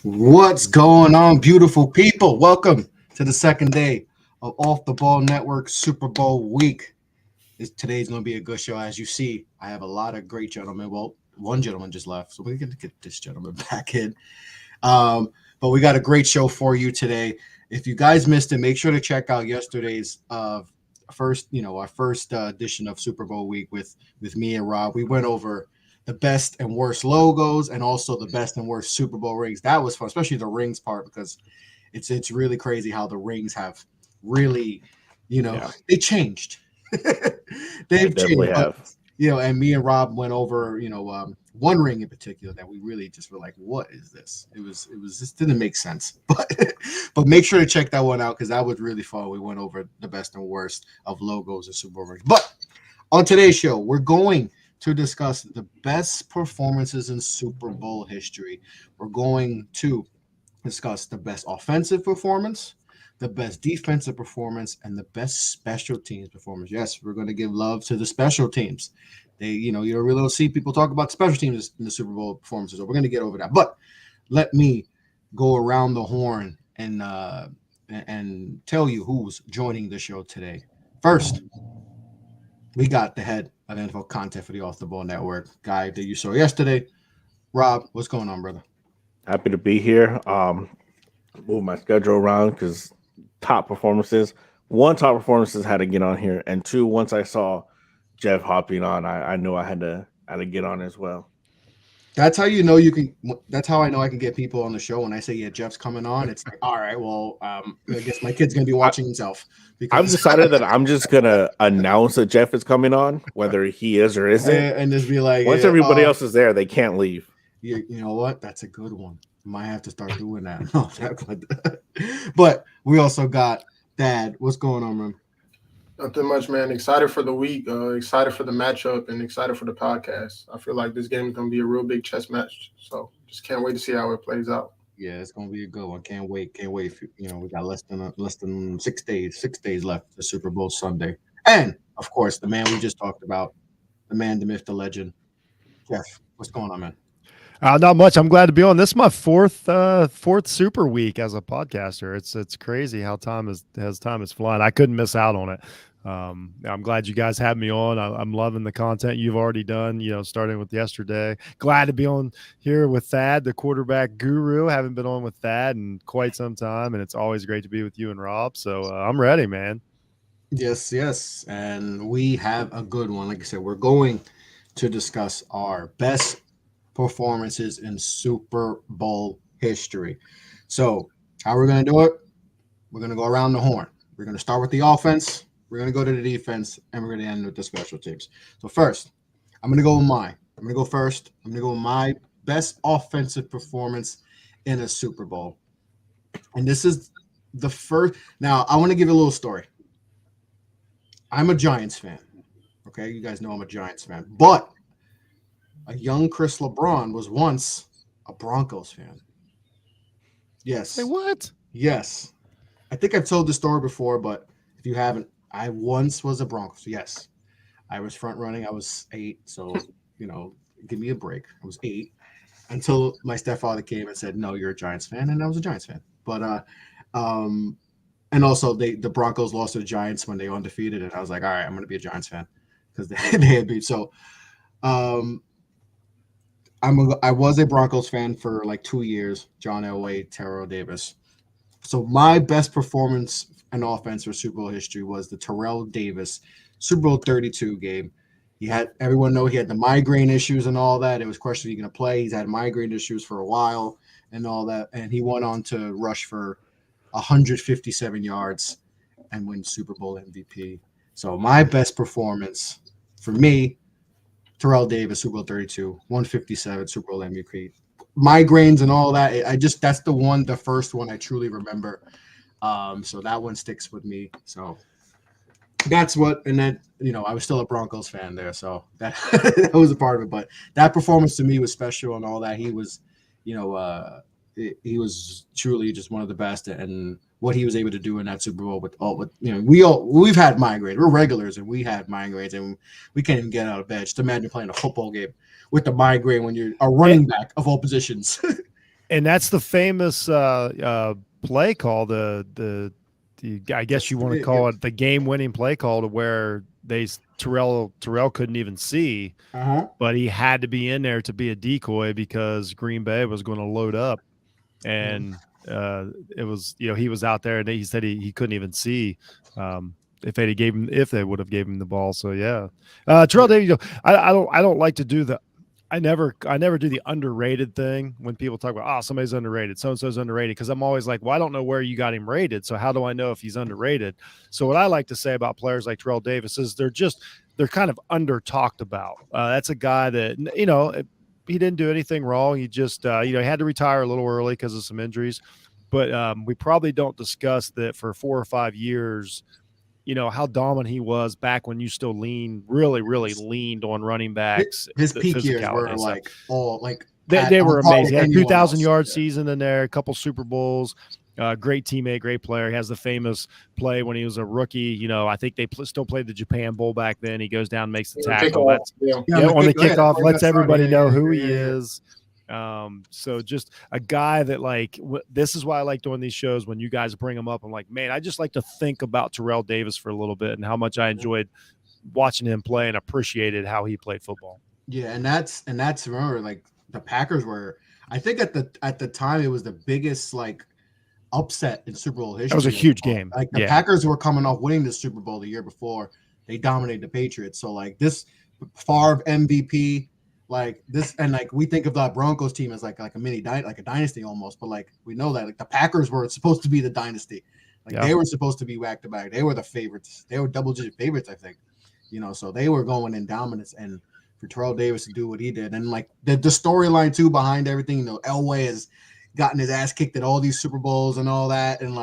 What's going on, beautiful people? Welcome to the second day of Off the Ball Network Super Bowl week. Today's going to be a good show. As you see, I have a lot of great gentlemen. Well, one gentleman just left, so we're going to get this gentleman back in. But we got a great show for you today. If you guys missed it, make sure to check out yesterday's our first edition of Super Bowl week with me and Rob. We went over the best and worst logos and also the best and worst Super Bowl rings. That was fun, especially the rings part, because it's really crazy how the rings have really, they changed. They've definitely changed. have. And me and Rob went over, one ring in particular that we really just were like, what is this? It was just didn't make sense. But make sure to check that one out because that was really fun. We went over the best and worst of logos and Super Bowl rings. But on today's show, we're going to discuss the best performances in Super Bowl history. We're going to discuss the best offensive performance, the best defensive performance, and the best special teams performance. Yes, we're going to give love to the special teams. You don't really see people talk about special teams in the Super Bowl performances, so we're going to get over that. But let me go around the horn and tell you who's joining the show today. First, we got the head of NFL content for the Off the Ball Network, guy that you saw yesterday. Rob, what's going on, brother? Happy to be here. Move my schedule around because top performances had to get on here, and two, once I saw Jeff hopping on, I knew I had to get on as well. That's how you know you can. That's how I know I can get people on the show. When I say, yeah, Jeff's coming on, it's like, all right, well, I guess my kid's gonna be watching himself. I've decided that I'm just gonna announce that Jeff is coming on, whether he is or isn't, and just be like, once everybody else is there, they can't leave. You know what? That's a good one. Might have to start doing that. But we also got Dad. What's going on, man? Nothing much, man. Excited for the week, excited for the matchup, and excited for the podcast. I feel like this game is going to be a real big chess match, so just can't wait to see how it plays out. Yeah, it's going to be a good one. Can't wait. We got less than 6 days. 6 days left for Super Bowl Sunday, and of course, the man we just talked about, the man, the myth, the legend, Jeff. What's going on, man? Not much. I'm glad to be on. This is my fourth Super Week as a podcaster. It's crazy how time is flying. I couldn't miss out on it. I'm glad you guys had me on. I'm loving the content you've already done, starting with yesterday. Glad to be on here with Thad, the quarterback guru. Haven't been on with Thad in quite some time, and it's always great to be with you and Rob. So I'm ready, man. Yes. And we have a good one. Like I said, we're going to discuss our best performances in Super Bowl history. So how we're going to do it? We're going to go around the horn. We're going to start with the offense. We're going to go to the defense, and we're going to end with the special teams. So first, I'm going to go with mine. I'm going to go first. I'm going to go with my best offensive performance in a Super Bowl. And this is the first. Now, I want to give you a little story. I'm a Giants fan. Okay, you guys know I'm a Giants fan. But a young Chris LeBron was once a Broncos fan. Yes. Say what? Yes. I think I've told the story before, but if you haven't, I once was a Broncos. Yes. I was front running. I was 8. So, give me a break. I was 8 until my stepfather came and said, no, you're a Giants fan. And I was a Giants fan. But, and also the Broncos lost to the Giants when they were undefeated. And I was like, all right, I'm going to be a Giants fan because they had beat. So, I was a Broncos fan for like 2 years. John Elway, Terrell Davis. So my best performance in offense for Super Bowl history was the Terrell Davis Super Bowl 32 game. Everyone know he had the migraine issues and all that. It was questioned he's going to play. He's had migraine issues for a while and all that. And he went on to rush for 157 yards and win Super Bowl MVP. So my best performance for me, Terrell Davis, Super Bowl 32, 157, Super Bowl MVP. Migraines and all that. That's the first one I truly remember. So that one sticks with me. So that's what, and then, I was still a Broncos fan there. So that, that was a part of it. But that performance to me was special and all that. He was, he was truly just one of the best. And what he was able to do in that Super Bowl we've had migraines. We're regulars and we had migraines and we can't even get out of bed. Just imagine playing a football game with the migraine when you're a running back of all positions. And that's the famous play call, the I guess you want to call it the game-winning play call, to where Terrell couldn't even see, but he had to be in there to be a decoy because Green Bay was going to load up, and it was, he was out there, and he said he couldn't even see if they would have gave him the ball. So yeah, Terrell Davis. I don't like to do the. I never do the underrated thing when people talk about, somebody's underrated, so and so's underrated, because I'm always like, well, I don't know where you got him rated, so how do I know if he's underrated? So what I like to say about players like Terrell Davis is they're kind of under talked about. That's a guy that, he didn't do anything wrong. He just he had to retire a little early because of some injuries, but we probably don't discuss that for 4 or 5 years. How dominant he was back when you still really leaned on running backs. His peak years were they were amazing. He had a 2,000-yard season in there, a couple Super Bowls. Great teammate, great player. He has the famous play when he was a rookie. I think they still played the Japan Bowl back then. He goes down and makes the tackle. On the kickoff, lets everybody know who he is. So just a guy that this is why I like doing these shows. When you guys bring him up, I'm like, man, I just like to think about Terrell Davis for a little bit and how much I enjoyed watching him play and appreciated how he played football. Yeah, and that's remember, the Packers were, I think at the time, it was the biggest upset in Super Bowl history. That was a huge game. The Packers were coming off winning the Super Bowl the year before. They dominated the Patriots. So this Favre MVP. This, and we think of the Broncos team as like a mini a dynasty almost, but we know that the Packers were supposed to be the dynasty. They were supposed to be back to back. They were the favorites. They were double-digit favorites, I think. So they were going in dominance, and for Terrell Davis to do what he did, and the storyline too behind everything. Elway has gotten his ass kicked at all these Super Bowls and all that, and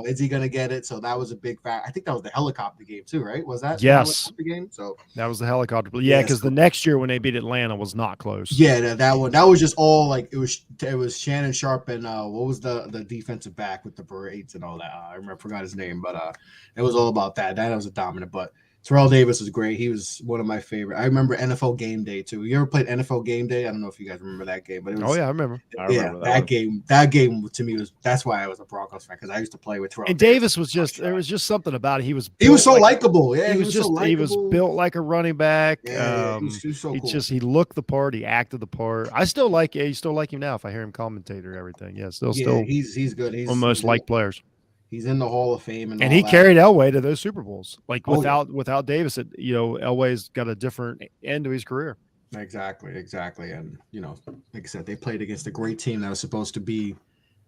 is he gonna get it? So that was a big fact. I think that was the helicopter game too, right? Was that yes the game? So that was the helicopter. Yeah, because the next year when they beat Atlanta was not close. Yeah, that was just all it was Shannon Sharp and what was the defensive back with the berets and all that. I forgot his name, but it was all about that. That was a dominant, but. Terrell Davis was great. He was one of my favorite. I remember NFL Game Day too. You ever played NFL Game Day? I don't know if you guys remember that game, but it was. Oh yeah, I remember. That game. That game to me that's why I was a Broncos fan, because I used to play with Terrell. And Davis was there was just something about it. He was so likable. Yeah, he was built like a running back. Yeah, he was so cool. He looked the part. He acted the part. I still like. You still like him now if I hear him commentate or everything. Yeah, still. He's good. He's almost like players. He's in the Hall of Fame, and he carried Elway to those Super Bowls. Without Davis, Elway's got a different end to his career. Exactly, and like I said, they played against a great team that was supposed to be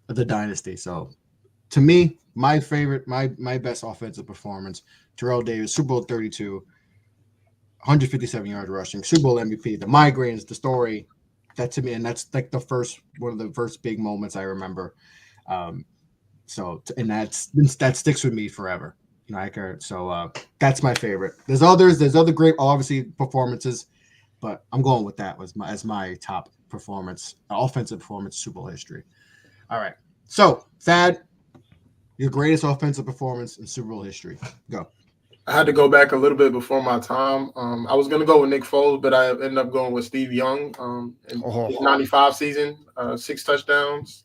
the dynasty. So, to me, my favorite, my best offensive performance, Terrell Davis, Super Bowl 32, 157 yards rushing, Super Bowl MVP, the migraines, the story, that to me, and that's one of the first big moments I remember. So, and that sticks with me forever. So that's my favorite. There's other great, obviously, performances, but I'm going with that as my top performance, offensive performance, Super Bowl history. All right. So, Thad, your greatest offensive performance in Super Bowl history. Go. I had to go back a little bit before my time. I was going to go with Nick Foles, but I ended up going with Steve Young in his 95 season, 6 touchdowns.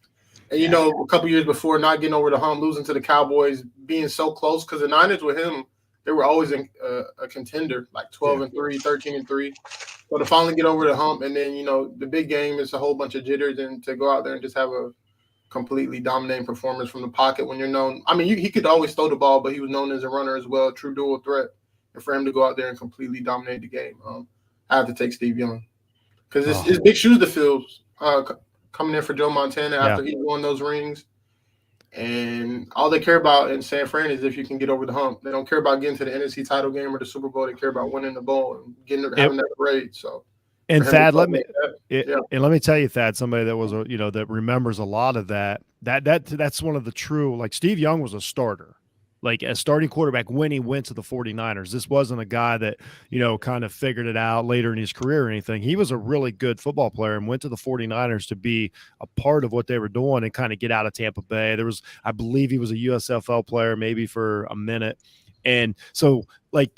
And, a couple years before, not getting over the hump, losing to the Cowboys, being so close, because the Niners with him, they were always a contender, 12-3, 13-3. So to finally get over the hump, and then, the big game is a whole bunch of jitters, and to go out there and just have a completely dominating performance from the pocket when you're known. I mean, he could always throw the ball, but he was known as a runner as well, true dual threat. And for him to go out there and completely dominate the game, I have to take Steve Young. Because it's big shoes to fill. Coming in for Joe Montana after he won those rings. And all they care about in San Fran is if you can get over the hump. They don't care about getting to the NFC title game or the Super Bowl. They care about winning the bowl and having that parade. So, and Thad, let me tell you, Thad, somebody that was that remembers a lot of that's one of the true, Steve Young was a starter. A starting quarterback when he went to the 49ers. This wasn't a guy that, kind of figured it out later in his career or anything. He was a really good football player and went to the 49ers to be a part of what they were doing and kind of get out of Tampa Bay. I believe he was a USFL player maybe for a minute. And so,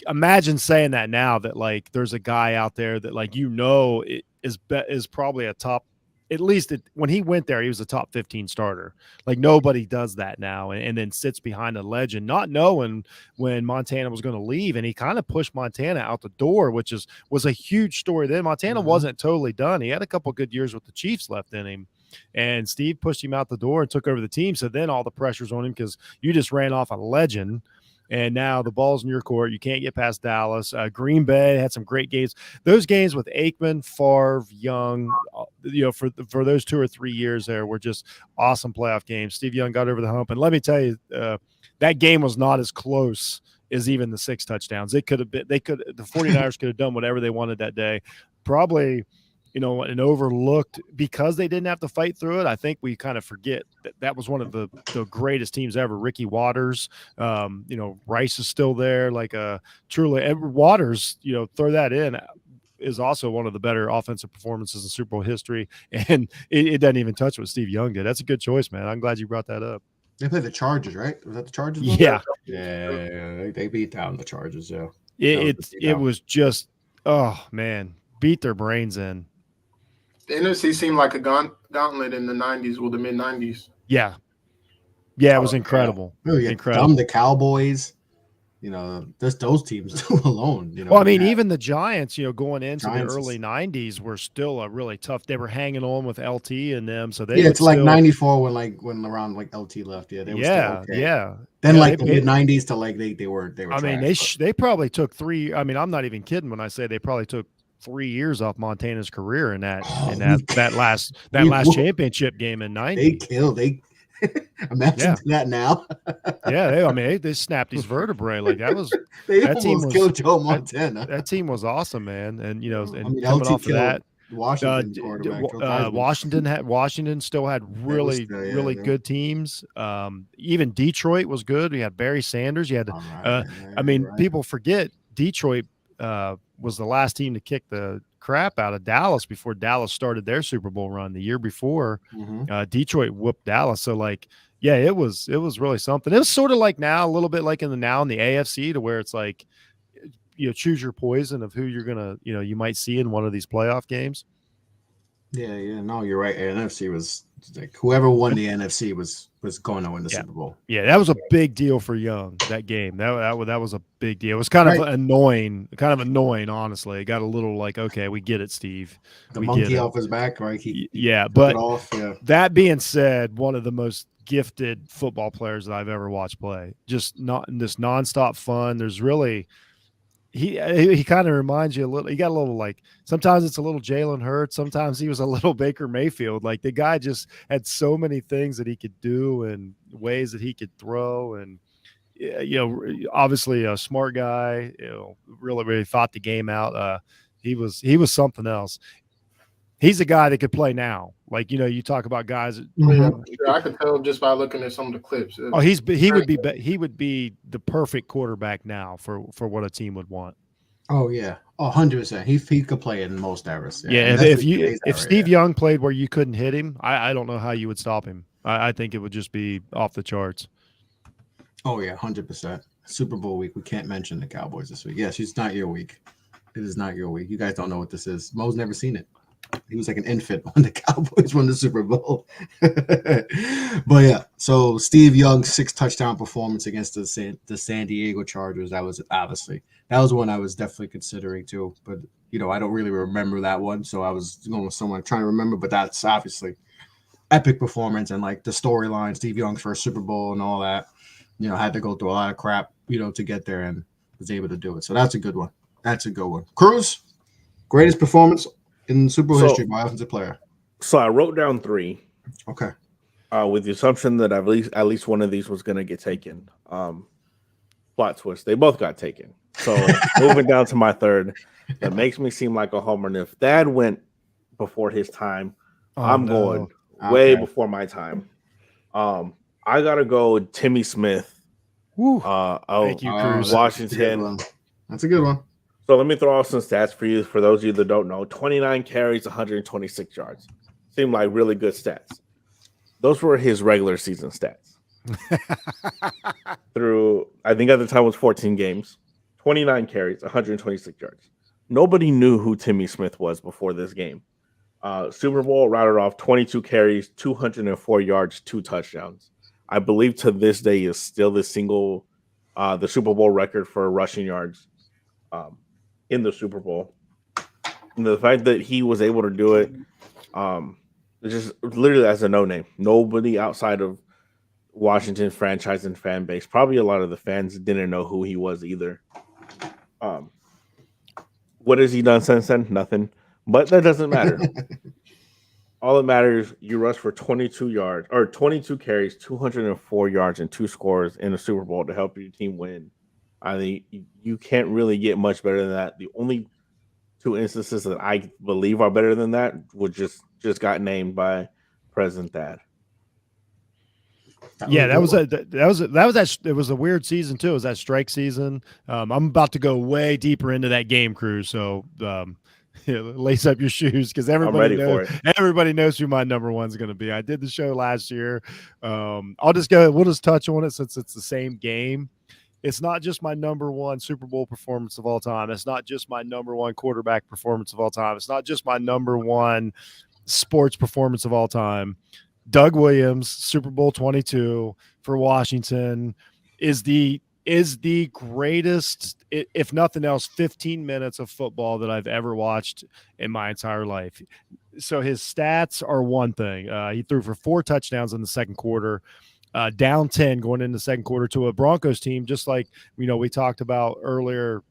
imagine saying that now that, there's a guy out there that, is probably a top at least when he went there, he was a top 15 starter. Like nobody does that now, and then sits behind a legend, not knowing when Montana was going to leave, and he kind of pushed Montana out the door, which was a huge story. Then Montana wasn't totally done. He had a couple good years with the Chiefs left in him, and Steve pushed him out the door and took over the team. So then all the pressure's on him because you just ran off a legend. And now the ball's in your court. You can't get past Dallas. Green Bay had some great games. Those games with Aikman, Favre, Young, for those 2 or 3 years there were just awesome playoff games. Steve Young got over the hump. And let me tell you, that game was not as close as even the 6 touchdowns. The 49ers could have done whatever they wanted that day. Probably, and overlooked because they didn't have to fight through it. I think we kind of forget that was one of the greatest teams ever. Ricky Waters, Rice is still there. Like truly, Edward Waters, throw that in, is also one of the better offensive performances in Super Bowl history. And it doesn't even touch what Steve Young did. That's a good choice, man. I'm glad you brought that up. They played the Chargers, right? Was that the Chargers? Yeah. Yeah, they beat down the Chargers. Yeah, it was just, oh man, beat their brains in. The NFC seemed like a gauntlet in the 90s, the mid 90s. Yeah. Yeah, it was incredible. Yeah. Really, incredible. The Cowboys, just those teams alone. Well, I mean, even the Giants, going into the early 90s were still a really tough. They were hanging on with LT and them. So it's like 94 when around like LT left. Yeah, they were still okay. Yeah. Then the mid 90s to like they were. I mean, they probably took 3. I mean, I'm not even kidding when I say they probably took 3 years off Montana's career in that last championship game in 90. They imagine that now. Yeah, they snapped his vertebrae. Like that was that team was killed Joe Montana. That team was awesome, man. And coming LT off of that, Washington still had really good teams. Even Detroit was good. We had Barry Sanders. You had people forget Detroit was the last team to kick the crap out of Dallas before Dallas started their Super Bowl run the year before. Detroit whooped Dallas. So it was really something. It was sort of like now, a little bit like in the AFC, to where it's like, choose your poison of who you're gonna, you might see in one of these playoff games. Yeah, no, you're right. NFC was like whoever won the NFC was going to win the Super Bowl. Yeah, that was a big deal for Young, that game. That was a big deal. It was kind of annoying, honestly. It got a little like, okay, we get it, Steve. The monkey off his back, right? But that being said, one of the most gifted football players that I've ever watched play. Just not this nonstop fun. There's really he kind of reminds you a little. He got a little like sometimes it's a little Jalen Hurts. Sometimes he was a little Baker Mayfield. Like the guy just had so many things that he could do and ways that he could throw. And obviously a smart guy. Really thought the game out. He was something else. He's a guy that could play now. Like, you talk about guys. I could tell just by looking at some of the clips. He would be the perfect quarterback now for what a team would want. Oh yeah, 100%. He could play in most eras. Yeah, if Steve Young played where you couldn't hit him, I don't know how you would stop him. I think it would just be off the charts. Oh yeah, 100%. Super Bowl week. We can't mention the Cowboys this week. Yes, it's not your week. It is not your week. You guys don't know what this is. Mo's never seen it. He was like an infant when the Cowboys won the Super Bowl. But yeah, so Steve Young's 6 touchdown performance against the San Diego Chargers. That was one I was definitely considering too. But I don't really remember that one, so I was going with someone trying to remember. But that's obviously epic performance and like the storyline, Steve Young's first Super Bowl and all that. Had to go through a lot of crap, to get there and was able to do it. So that's a good one. That's a good one. Cruz, greatest performance in Super Bowl history by offensive player. So I wrote down 3. Okay. With the assumption that at least one of these was going to get taken. Plot twist. They both got taken. So moving down to my 3rd, that makes me seem like a homer. And if Dad went before his time, I'm going way before my time. I got to go with Timmy Smith. Thank you, Cruz. Washington. That's a good one. So let me throw out some stats for you. For those of you that don't know, 29 carries, 126 yards. Seem like really good stats. Those were his regular season stats. Through, I think at the time it was 14 games, 29 carries, 126 yards. Nobody knew who Timmy Smith was before this game. Super Bowl routed off 22 carries, 204 yards, 2 touchdowns. I believe to this day is still the Super Bowl record for rushing yards in the Super Bowl. And the fact that he was able to do it, just literally as a no-name. Nobody outside of Washington franchise and fan base, probably a lot of the fans didn't know who he was either. What has he done since then? Nothing. But that doesn't matter. All that matters, you rush for 22 carries, 204 yards, and 2 scores in a Super Bowl to help your team win. I think you can't really get much better than that. The only 2 instances that I believe are better than that would just got named by President Thad. It was a weird season too. It was that strike season. I'm about to go way deeper into that game, crew. So lace up your shoes because everybody knows who my number one's going to be. I did the show last year. We'll just touch on it since it's the same game. It's not just my number one Super Bowl performance of all time. It's not just my number one quarterback performance of all time. It's not just my number one sports performance of all time. Doug Williams, Super Bowl 22 for Washington, is the greatest, if nothing else, 15 minutes of football that I've ever watched in my entire life. So his stats are one thing. He threw for 4 touchdowns in the second quarter, down 10 going into the second quarter to a Broncos team, just like we talked about earlier,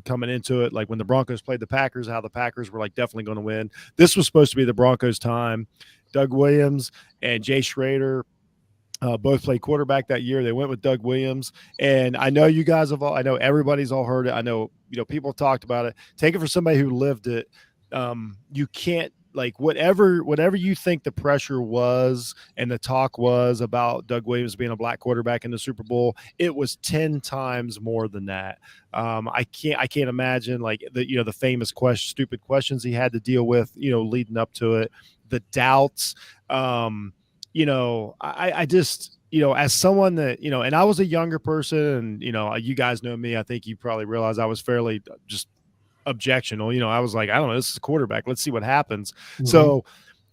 coming into it, like when the Broncos played the Packers, how the Packers were like definitely going to win. This was supposed to be the Broncos' time. Doug Williams and Jay Schrader both played quarterback that year. They went with Doug Williams. And I know you guys I know everybody's all heard it. I know, people talked about it. Take it for somebody who lived it. You can't, like, whatever you think the pressure was and the talk was about Doug Williams being a black quarterback in the Super Bowl, it was 10 times more than that. I can't imagine like the famous stupid questions he had to deal with, leading up to it, the doubts. I just, as someone that, and I was a younger person and, you guys know me, I think you probably realize I was fairly just objectional. I was like, I don't know, this is a quarterback. Let's see what happens. Mm-hmm.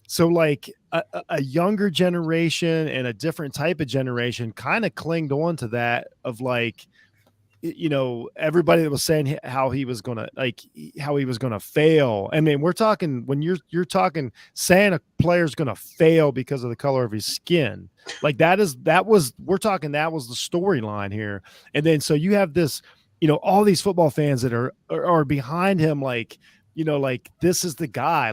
So like a younger generation and a different type of generation kind of clinged on to that of like, everybody that was saying how he was going to fail. I mean, we're talking when you're talking saying a player's going to fail because of the color of his skin. Like that was the storyline here. And then, so you have this, all these football fans that are behind him, like, like this is the guy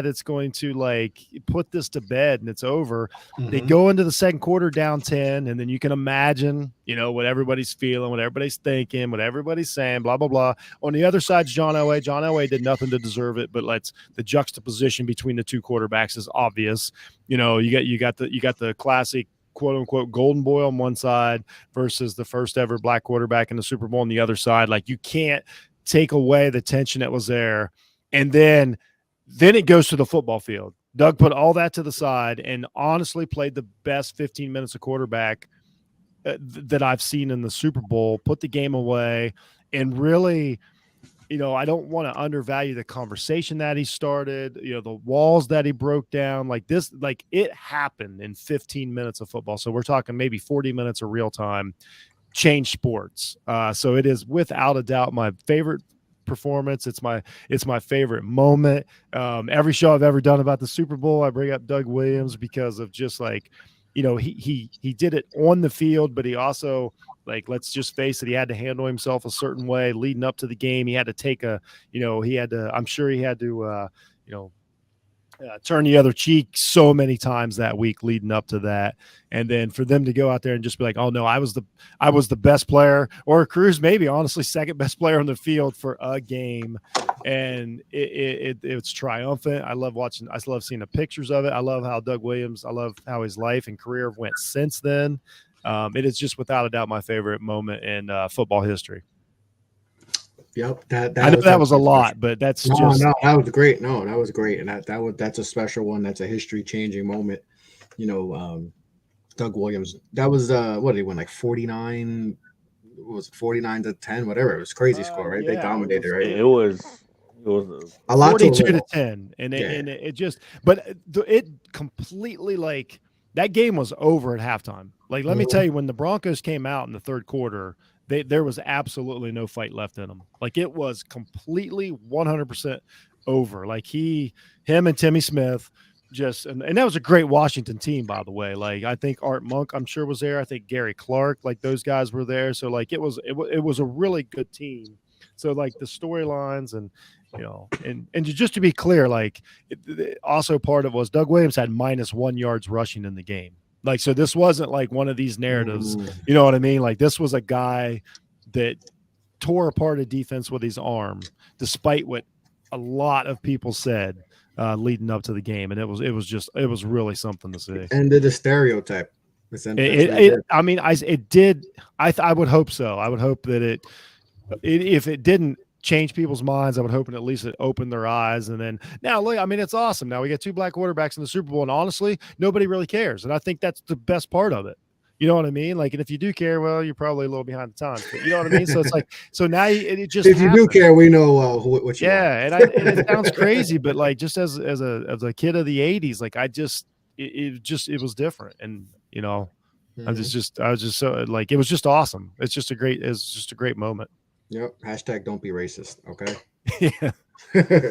that's going to like put this to bed and it's over. Mm-hmm. They go into the second quarter down 10, and then you can imagine, what everybody's feeling, what everybody's thinking, what everybody's saying, blah, blah, blah. On the other side, John Elway. John Elway did nothing to deserve it, but the juxtaposition between the two quarterbacks is obvious. You got the classic quote unquote golden boy on one side versus the first ever black quarterback in the Super Bowl on the other side. Like you can't take away the tension that was there. And then it goes to the football field. Doug put all that to the side and honestly played the best 15 minutes of quarterback that I've seen in the Super Bowl, put the game away, and really, I don't want to undervalue the conversation that he started, the walls that he broke down, like this, like it happened in 15 minutes of football. So we're talking maybe 40 minutes of real time, change sports. So it is without a doubt my favorite performance. It's my favorite moment. Every show I've ever done about the Super Bowl, I bring up Doug Williams because of just like, he did it on the field, but he also, like, let's just face it, he had to handle himself a certain way leading up to the game. He had to take I'm sure he had to, turn the other cheek so many times that week leading up to that. And then for them to go out there and just be like, oh no, I was the best player, or Cruz maybe honestly second best player on the field for a game. And it's triumphant. I love seeing the pictures of it. I love how Doug Williams, I love how his life and career went since then. It is just without a doubt my favorite moment in football history. Yep, I know that was a lot, but that was great. No, that was great, and that's a special one. That's a history-changing moment. Doug Williams. That was what did he win, like 49? What was it, 49-10? Whatever. It was a crazy score, right? Yeah, they dominated, right? It was It was A lot to 42 to roll. 10, and Yeah. it just, but it completely, like, that game was over at halftime. Like, let me tell you, when the Broncos came out in the third quarter, there was absolutely no fight left in them. Like, it was completely 100% over. Like, him and Timmy Smith just, and that was a great Washington team, by the way. Like, I think Art Monk, I'm sure, was there. I think Gary Clark, like, those guys were there. So, like, it was a really good team. So, like, the storylines and, you know, and just to be clear, like, also part of it was Doug Williams had -1 yards rushing in the game. Like, so this wasn't like one of these narratives, you know what I mean? Like, this was a guy that tore apart a defense with his arm, despite what a lot of people said leading up to the game. And it was really something to see. Ended the stereotype. I mean, it did. I would hope so. I would hope that if it didn't change people's minds, I would hope at least it opened their eyes. And then now, look, I mean, it's awesome. Now we get 2 black quarterbacks in the Super Bowl, and honestly, nobody really cares. And I think that's the best part of it. You know what I mean? Like, and if you do care, well, you're probably a little behind the times. But you know what I mean? So it's like, so now it just. If you do care, we know what you want. And it sounds crazy, but like, just as a kid of the '80s, like, it was different, and you know, I was just so, like, it was just awesome. It's just a great moment. Yep. # don't be racist. Okay. Yeah.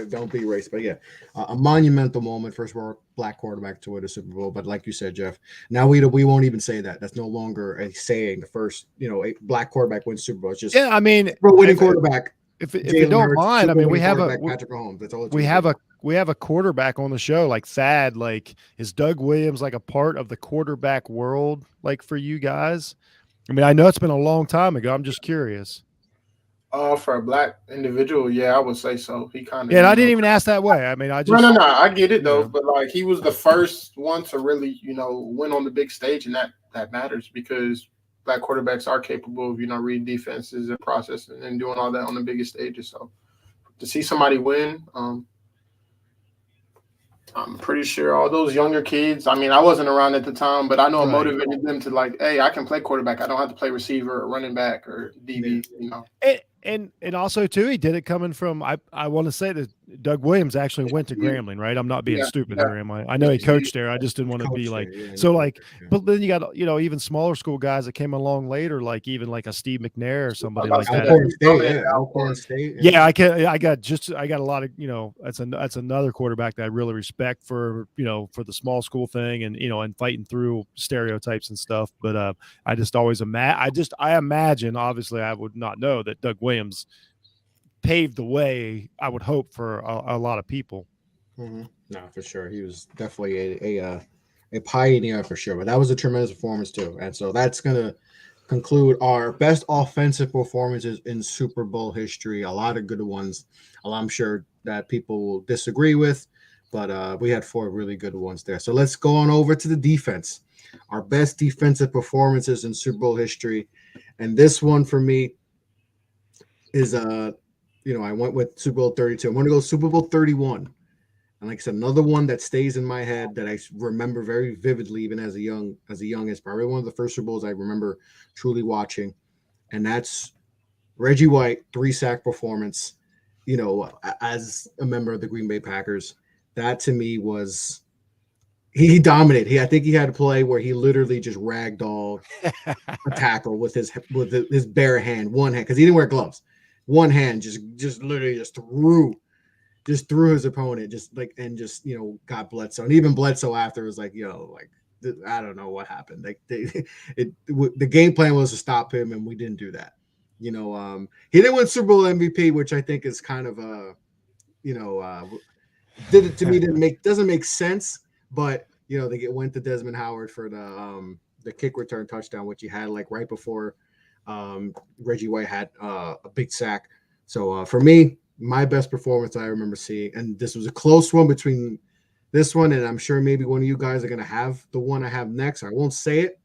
Don't be racist. But yeah, a monumental moment. First black quarterback to win a Super Bowl. But like you said, Jeff, now we won't even say that. That's no longer a saying. The first, a black quarterback wins Super Bowl. It's just, yeah. I mean, winning quarterback. If you don't mind, I mean, we have Patrick Mahomes. That's all. We have a quarterback on the show, like Thad. Like, is Doug Williams like a part of the quarterback world, like, for you guys? I mean, I know it's been a long time ago. I'm just curious. For a black individual, yeah, I would say so. He kind of. Yeah, and I didn't even ask that way. I mean, I just. No, I get it though, but like, he was the first one to really, win on the big stage, and that matters, because black quarterbacks are capable of, reading defenses and processing and doing all that on the biggest stages. So to see somebody win, I'm pretty sure all those younger kids, I mean, I wasn't around at the time, but I know it motivated them to, like, hey, I can play quarterback. I don't have to play receiver or running back or DB, And also, too, he did it coming from, I want to say that Doug Williams actually went to Grambling, right? I'm not being stupid here, am I? I know he coached there. I just didn't want to be like, but then you got, even smaller school guys that came along later, like even like a Steve McNair or somebody like that. Alcorn State. Yeah, I got a lot of, that's another quarterback that I really respect for, for the small school thing and, and fighting through stereotypes and stuff. But I just always I imagine, obviously I would not know, that Doug Williams paved the way, I would hope, for a lot of people. Mm-hmm. No, for sure. He was definitely a pioneer for sure. But that was a tremendous performance too. And so that's going to conclude our best offensive performances in Super Bowl history. A lot of good ones. I'm sure that people will disagree with, but we had 4 really good ones there. So let's go on over to the defense. Our best defensive performances in Super Bowl history. And this one for me is I went with Super Bowl 32. I'm going to go Super Bowl 31. And like I said, another one that stays in my head that I remember very vividly, even as a youngest, probably one of the first Super Bowls I remember truly watching. And that's Reggie White, 3-sack performance, as a member of the Green Bay Packers. That to me was, he dominated. I think he had a play where he literally just ragdolled a tackle with his bare hand, one hand, because he didn't wear gloves. One hand just literally threw his opponent, got Bledsoe. And even Bledsoe after was like, I don't know what happened. Like, the game plan was to stop him, and we didn't do that. He didn't win Super Bowl MVP, which I think is kind of doesn't make sense. But they went to Desmond Howard for the kick return touchdown, which he had like right before Reggie White had a big sack. So for me, my best performance I remember seeing, and this was a close one between this one, and I'm sure maybe one of you guys are going to have the one I have next. I won't say it.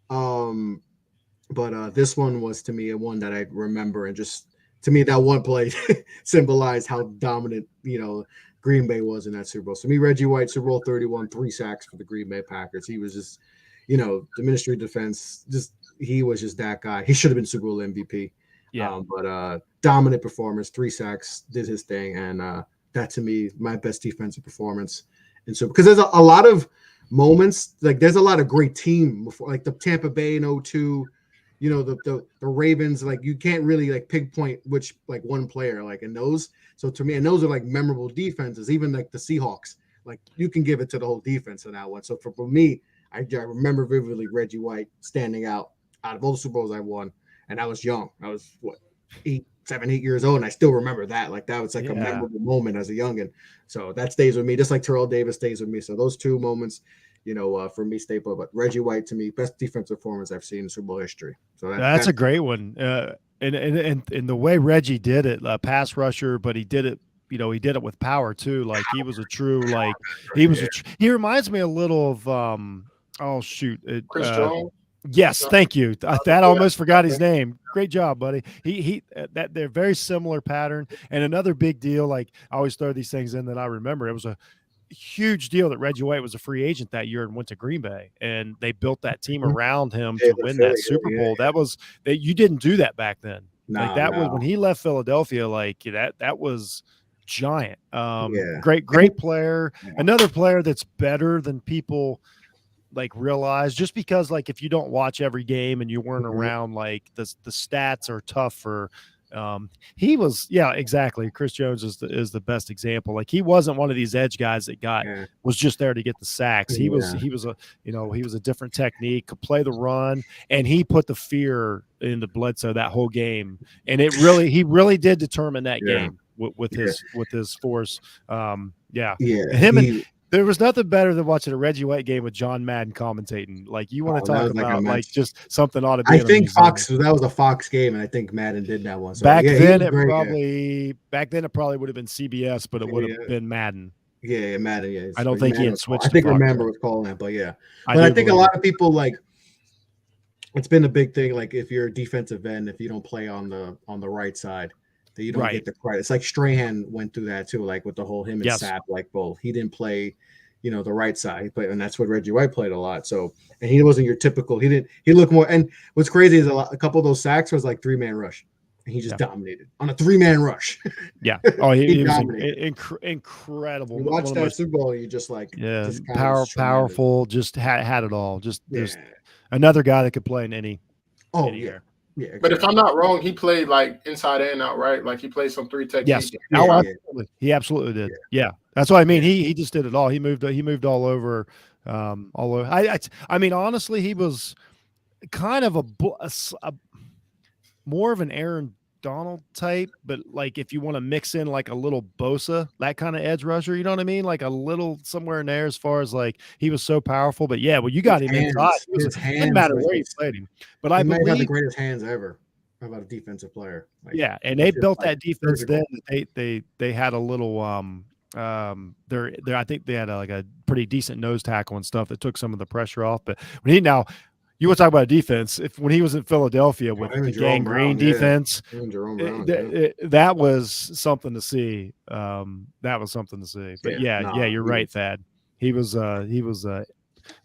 But this one was, to me, a one that I remember, and just, to me, that one play symbolized how dominant, Green Bay was in that Super Bowl. So me, Reggie White, Super Bowl 31, 3 sacks for the Green Bay Packers. He was just, the Ministry of Defense, he was just that guy. He should have been Super Bowl MVP. Yeah. But dominant performance, 3 sacks, did his thing, and that to me, my best defensive performance. And so because there's a lot of moments, like there's a lot of great team before, like the Tampa Bay in 02, you know, the Ravens, like you can't really like pinpoint which like one player, like in those. So to me, and those are like memorable defenses, even like the Seahawks, like you can give it to the whole defense in that one. So for me, I remember vividly Reggie White standing out of all the Super Bowls I won, and I was young. I was what, 7, 8 years old, and I still remember that. Like that was like a memorable moment as a youngin. So that stays with me, just like Terrell Davis stays with me. So those 2 moments, you know, for me, staple. But Reggie White to me, best defensive performance I've seen in Super Bowl history. So that's a great one. And the way Reggie did it, pass rusher, but he did it. You know, he did it with power too. Like he was a true, like he was. He reminds me a little of Chris Jones. Yes, thank you. That almost forgot his name. Great job, buddy. He that they're very similar pattern. And another big deal, like I always throw these things in that I remember. It was a huge deal that Reggie White was a free agent that year and went to Green Bay, and they built that team around him to win that Super Bowl. That was that you didn't do that back then. Was when he left Philadelphia. Like that was giant. Great player. Another player that's better than people like realize, just because like if you don't watch every game and you weren't around, like the stats are tough for he was exactly. Chris Jones is the best example. Like he wasn't one of these edge guys that was just there to get the sacks. He was a different technique, could play the run, and he put the fear into Bledsoe that whole game, and he really did determine that game with his force. There was nothing better than watching a Reggie White game with John Madden commentating. Like you want to talk about like just something ought to be. I think that was a Fox game, and I think Madden did that one. So, back then it probably would have been CBS, but it would have been Madden. Yeah, Madden. Yeah, I don't think he had switched. I think Remember was calling that, but yeah. But I think a lot of people like it's been a big thing. Like if you're a defensive end, if you don't play on the right side, that you don't get the credit. It's like Strahan went through that too, like with the whole him and Sapp, like both. He didn't play, you know, the right side, but and that's what Reggie White played a lot. So, and he wasn't your typical. He looked more. And what's crazy is a couple of those sacks was like 3-man rush, and he just dominated on a 3-man rush. Yeah. Oh, he was incredible. You watch that Super Bowl, you just like powerful. Just had it all. Just another guy that could play in any year. Yeah, exactly. But if I'm not wrong, he played like inside and out, right? Like he played some 3 techniques. Yes, absolutely. He absolutely did. Yeah, that's what I mean. He just did it all. He moved all over, all over. I mean, honestly, he was kind of a more of an Aaron Donald type, but like if you want to mix in like a little Bosa, that kind of edge rusher, you know what I mean? Like a little somewhere in there as far as like he was so powerful. But yeah, well, you got him inside. It didn't matter where you played him. But I believe have the greatest hands ever. How about a defensive player? Like, and they built that defense then. They had a little I think they had a pretty decent nose tackle and stuff that took some of the pressure off. But when you want to talk about a defense. When he was in Philadelphia with the Gang Green defense, that was something to see. But you're right, Thad. He was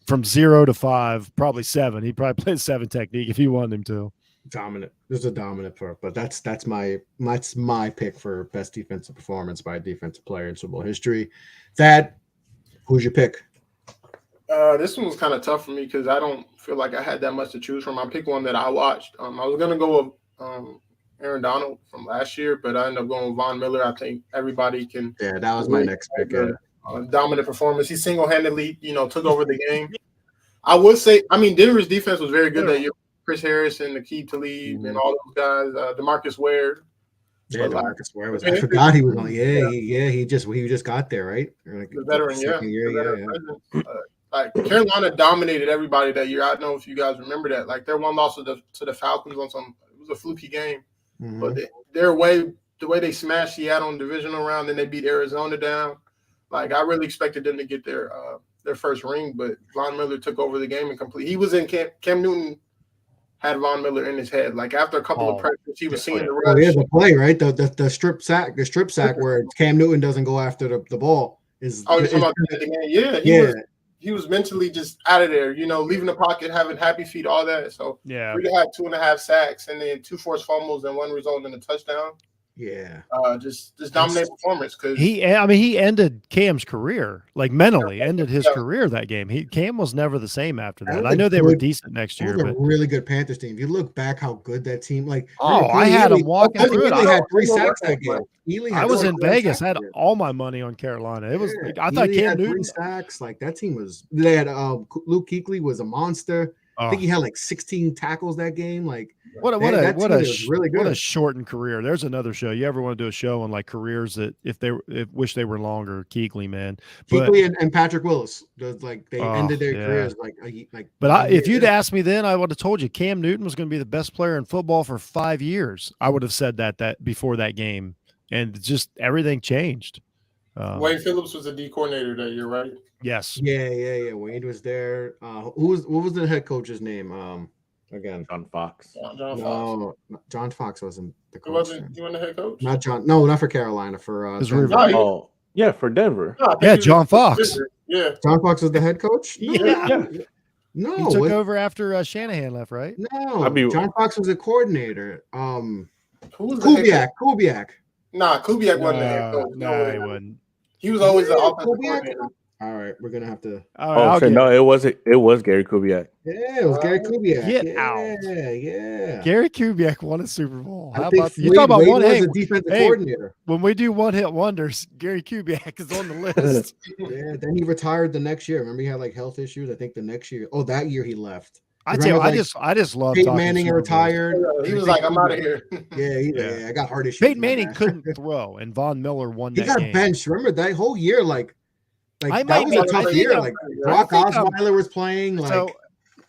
from 0 to 5, probably 7. He probably played 7 technique if he wanted him to. Dominant. There's a dominant part, but that's my pick for best defensive performance by a defensive player in Super Bowl history. Thad, who's your pick? This one was kind of tough for me because I don't feel like I had that much to choose from. I picked one that I watched. I was going to go with Aaron Donald from last year, but I ended up going with Von Miller. I think everybody can. Yeah, that was my next pick. Dominant performance. He single-handedly, took over the game. I would say, Denver's defense was very good that year. Chris Harris and Aqib Talib and all those guys. DeMarcus Ware. Yeah, DeMarcus Ware was. I forgot he was on. He just got there, right? Like the veteran, Like Carolina dominated everybody that year. I don't know if you guys remember that. Like their one loss to the Falcons it was a fluky game, but the way they smashed Seattle in the divisional round, then they beat Arizona down. Like I really expected them to get their first ring, but Von Miller took over the game and complete. He was in Cam Newton had Von Miller in his head. Like after a couple of pressures, he was seeing the rush. The play, right? The strip sack where Cam Newton doesn't go after the ball is. Oh, you're talking about the game? Yeah. was mentally just out of there. Leaving the pocket, having happy feet, all that. So Yeah. for to have 2.5 sacks and then 2 forced fumbles and 1 result in a touchdown. Yeah. Just dominant performance because he ended Cam's career, like mentally ended his career that game. Cam was never the same after that. I know they were decent next year, but a really good Panthers team. If you look back, how good that team. Like, I had them walking through it. Ely had 3 sacks that game. I was in Vegas. I had all my money on Carolina. It was. I thought Cam Newton 3 sacks. Like that team was. They had Luke Kuechly was a monster. I think he had like 16 tackles that game. Like what a shortened career. There's another show. You ever want to do a show on like careers that if wish they were longer? Kuechly, man. Kuechly and Patrick Willis. They ended their careers like. But if you'd asked me then, I would have told you Cam Newton was going to be the best player in football for 5 years. I would have said that before that game, and just everything changed. Wayne Phillips was a D coordinator that year, right? Yes. Yeah. Wayne was there. What was the head coach's name? Again, John Fox. No, John Fox wasn't the coach. He wasn't the head coach? Not John. No, not for Carolina. For for Denver. No, John Fox. Yeah. John Fox was the head coach? Yeah. No. He took over after Shanahan left, right? No. John Fox was a coordinator. Who was Kubiak. Nah, Kubiak wasn't the head coach. No, he wasn't. He was always the offensive coordinator. All right, we're gonna have to. It was Gary Kubiak. Yeah, it was Gary Kubiak. Get out. Yeah. Gary Kubiak won a Super Bowl. How about you talk about Wade one? Was a defensive coordinator. When we do one-hit wonders, Gary Kubiak is on the list. Yeah. Then he retired the next year. Remember, he had like health issues. I think the next year. Oh, that year he left. I just love Peyton Manning retired. He was like, I'm out of here. Yeah, I got heart issues. Peyton Manning couldn't throw, and Von Miller won that game. He got benched. Remember that whole year, that was a tough year. Like Brock Osweiler was playing.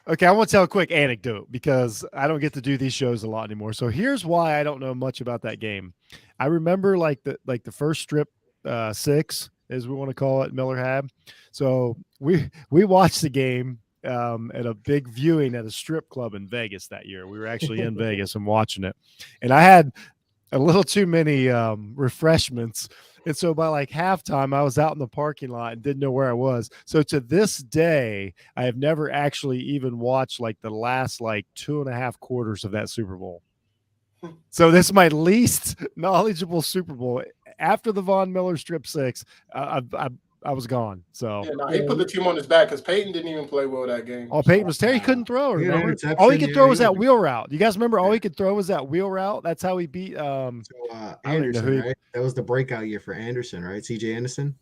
Okay, I want to tell a quick anecdote because I don't get to do these shows a lot anymore. So here's why I don't know much about that game. I remember the first strip 6, as we want to call it, Miller had. So we watched the game at a big viewing at a strip club in Vegas that year. We were actually in Vegas and watching it, and I had a little too many refreshments. And so by like halftime, I was out in the parking lot and didn't know where I was. So to this day, I have never actually even watched like the last 2.5 quarters of that Super Bowl. So this is my least knowledgeable Super Bowl. After the Von Miller strip 6, I was gone. So he put the team on his back because Peyton didn't even play well that game. Oh, Peyton was terrible. He couldn't throw. Remember? All he could throw was that wheel route. You guys remember? All he could throw was that wheel route. That's how he beat Anderson. Right? That was the breakout year for Anderson, right? CJ Anderson.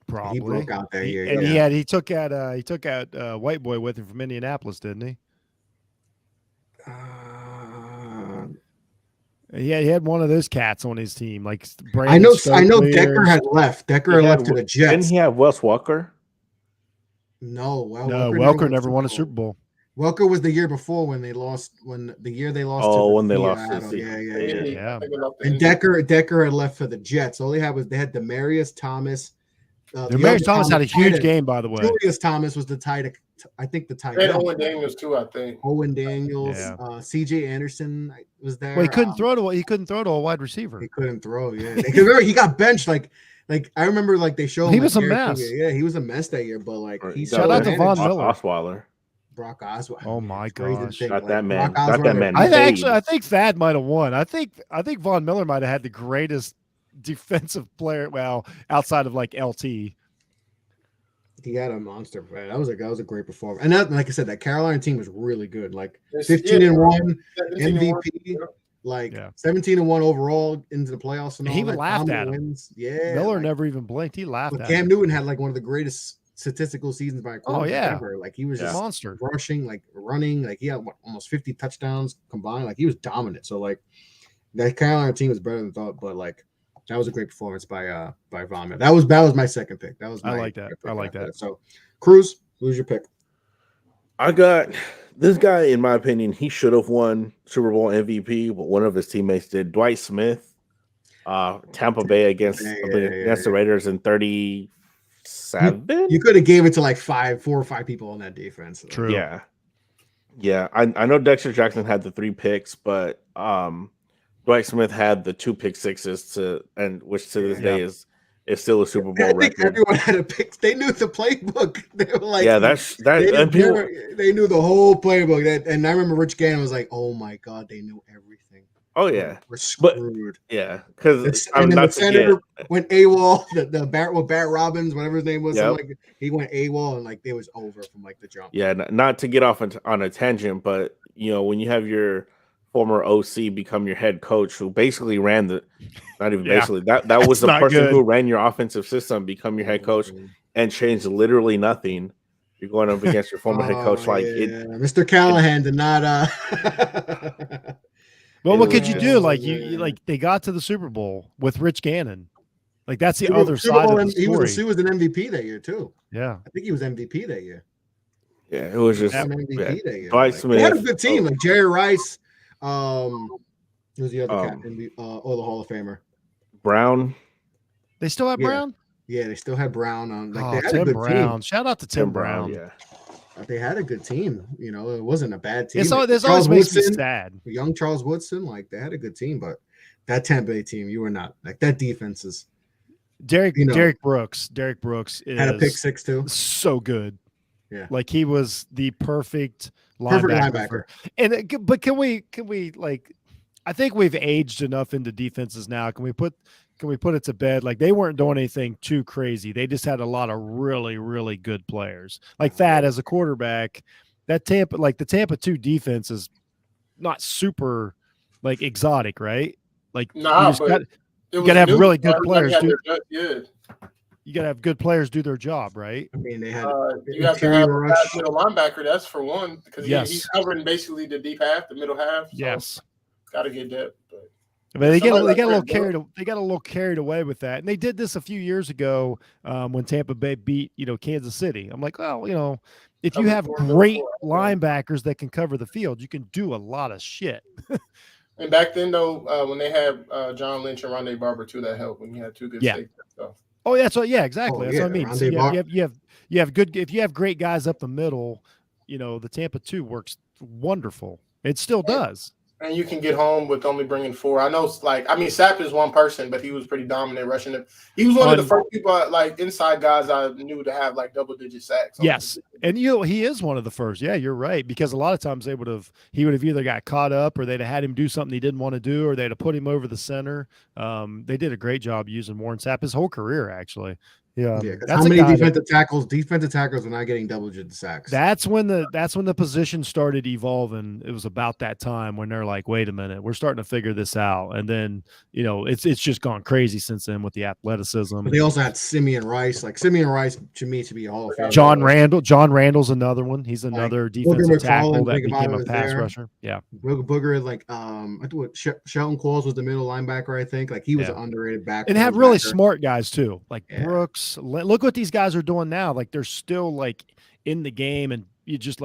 Probably. He broke out that year. And he took out White Boy with him from Indianapolis, didn't he? Yeah, he had one of those cats on his team. I know Decker had left. Decker left to the Jets. Didn't he have Wes Welker? No, Welker never won a Super Bowl. Welker was the year before when they lost. When they lost. Oh, when they lost. Yeah. And Decker had left for the Jets. All they had Demaryius Thomas. Demaryius Thomas had a huge game, by the way. Julius Thomas was the tight. I think the tight. And Owen Daniels too. I think Owen Daniels. CJ Anderson was there. Well, he couldn't throw to a wide receiver. He couldn't throw. Yeah, remember he got benched. I remember they showed. He was a mess. Yeah, he was a mess that year. But he shout out to Von Miller. Osweiler. Brock Osweiler. Oh my gosh! Got that man. Got that man. I think Thad might have won. I think Von Miller might have had the greatest defensive player. Well, outside of LT. He had a monster. That was a great performance. And that, like I said, that Carolina team was really good. 15-1 MVP, 17-1 overall into the playoffs. And he even laughed at him. Yeah, Miller never even blinked. He laughed at him. Cam Newton had one of the greatest statistical seasons by a quarterback ever. He was just monster, rushing, running. He had almost 50 touchdowns combined. He was dominant. So that Carolina team was better than thought. But that was a great performance by Von Miller. That was my second pick. That was I like that. So, Cruz, who's your pick? I got this guy. In my opinion, he should have won Super Bowl MVP, but one of his teammates did. Dwight Smith, Tampa Bay against the Raiders in 37. You could have gave it to 4 or 5 people on that defense. True. Yeah. I know Dexter Jackson had the 3 picks, but Dwight Smith had the 2 pick sixes which to this day is it's still a Super Bowl I think record. everyone had a pick. They knew the playbook. They were like, Yeah, that's that. And people, they knew the whole playbook. And I remember Rich Gannon was like, "Oh my god, they knew everything." oh yeah, We're screwed. yeah, because And then the not senator forget. went AWOL. The Barrett Robbins, whatever his name was, Yep. like he went AWOL, and like it was over from like the jump. Yeah, not to get off on a tangent, but when you have your former OC become your head coach, who basically ran not even basically that was the person who ran your offensive system, become your head coach and changed literally nothing. You're going up against your former head coach, Mr. Callahan did not. Well, what could you do? Like they got to the Super Bowl with Rich Gannon. Like that's the other side of the story. He was an MVP that year too. Yeah, I think he was MVP that year. Yeah, it was just MVP that year. Dwight Smith. They had a good team, like Jerry Rice. Who was the other captain? The Hall of Famer. Brown. They still have Brown? Yeah, they still had Brown on. Like they had Tim a good Brown. team. Shout out to Tim Brown. Yeah. They had a good team. It wasn't a bad team. This always makes me sad. Young Charles Woodson, like they had a good team, but that Tampa Bay team, you were not. Like that defense is. Derek Brooks had a pick six too. So good. Yeah, like he was the perfect linebacker. But can we like? I think we've aged enough into defenses now. Can we put it to bed? Like they weren't doing anything too crazy. They just had a lot of really, really good players. Like that as a quarterback, the Tampa 2 defense is not super like exotic, right? Like you got to have really good players. You got to have good players do their job, right? I mean, they had you have to have a middle linebacker. That's for one, because he's covering basically the deep half, the middle half. So yes, got to get depth. But they got a little carried away with that, and they did this a few years ago when Tampa Bay beat Kansas City. I'm like, well, if you have great linebackers that can cover the field, you can do a lot of shit. And back then, though, when they had John Lynch and Rondé Barber too, that helped when you had two good safeties. So. Oh, yeah, exactly. That's what I mean. So you have good. If you have great guys up the middle, the Tampa 2 works wonderful. It still does. And you can get home with only bringing 4. I know, Sapp is one person, but he was pretty dominant rushing it. He was one of the first people, inside guys I knew to have double-digit sacks. Yes, and he is one of the first. Yeah, you're right, because a lot of times he would have either got caught up, or they'd have had him do something he didn't want to do, or they'd have put him over the center. They did a great job using Warren Sapp his whole career, actually. Yeah. How many defensive tackles are not getting double-digit sacks? That's when the position started evolving. It was about that time when they're like, wait a minute, we're starting to figure this out. And then, it's just gone crazy since then with the athleticism. But they also had Simeon Rice. Like Simeon Rice to me to be a Hall of Famer. John Randall's another one. He's another defensive tackle that became a pass rusher. Yeah. Booger, I think Shelton Qualls was the middle linebacker, I think. Like he was an underrated back. And had really smart guys too. Like Brooks. Look what these guys are doing now. Like they're still in the game, and you just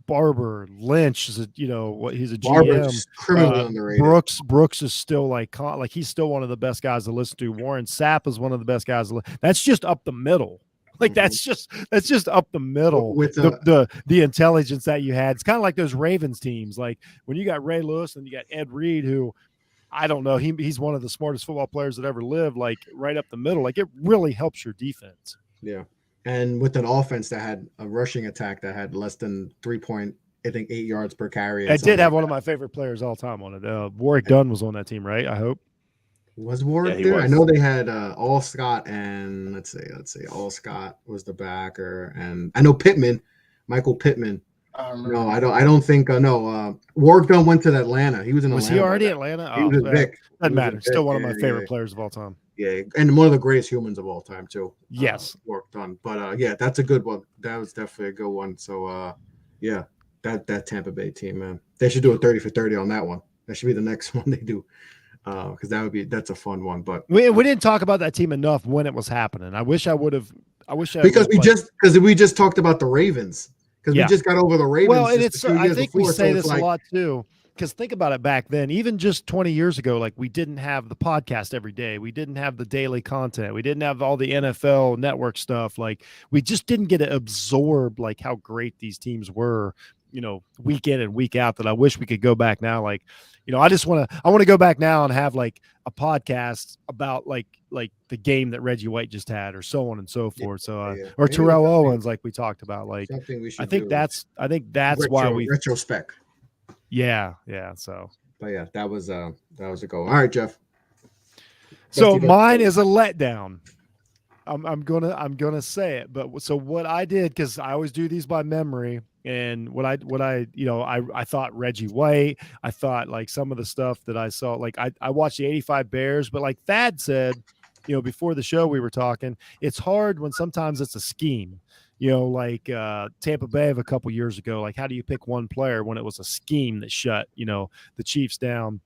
Barber, Lynch is he's a GM. Criminally underrated. Brooks is still he's still one of the best guys to listen to. Warren Sapp is one of the best guys. That's just up the middle. That's just up the middle with the intelligence that you had. It's kind of like those Ravens teams. Like when you got Ray Lewis and you got Ed Reed, who I don't know. He's one of the smartest football players that ever lived, right up the middle. It really helps your defense. Yeah. And with an offense that had a rushing attack that had less than 8 yards per carry. I did have one of my favorite players all time on it. Warwick Dunn was on that team, right? I hope. Was Warwick there? I know they had All Scott, and let's see. All Scott was the backer, and I know Michael Pittman. No, I don't think. No, Warwick Dunn went to Atlanta. He was in Atlanta. Was he already Atlanta? He was a Vic. Doesn't matter. Still one of my favorite players of all time. Yeah, and one of the greatest humans of all time too. Yes, Warwick Dunn. But that's a good one. That was definitely a good one. So that Tampa Bay team, man, they should do a 30 for 30 on that one. That should be the next one they do. Because that's a fun one. But we didn't talk about that team enough when it was happening. I wish we just talked about the Ravens. Because we just got over the Ravens. Well, and I think we say this a lot too. Because think about it, back then, even just 20 years ago, we didn't have the podcast every day. We didn't have the daily content. We didn't have all the NFL network stuff. We just didn't get to absorb how great these teams were. week in and week out that I wish we could go back now. Like, I want to go back now and have like a podcast about like the game that Reggie White just had, or so on and so forth. So, or Maybe Terrell Owens, like we talked about. Like, something we should I think that's why we retrospect. Yeah. So, but yeah, that was a goal. All right, Jeff. So mine is a letdown. I'm gonna say it, but so what I did, because I always do these by memory, and what I thought Reggie White, I thought like some of the stuff that I saw, like I watched the '85 Bears, but like Thad said, before the show we were talking, it's hard when sometimes it's a scheme. Like Tampa Bay of a couple years ago, like how do you pick one player when it was a scheme that shut the Chiefs down?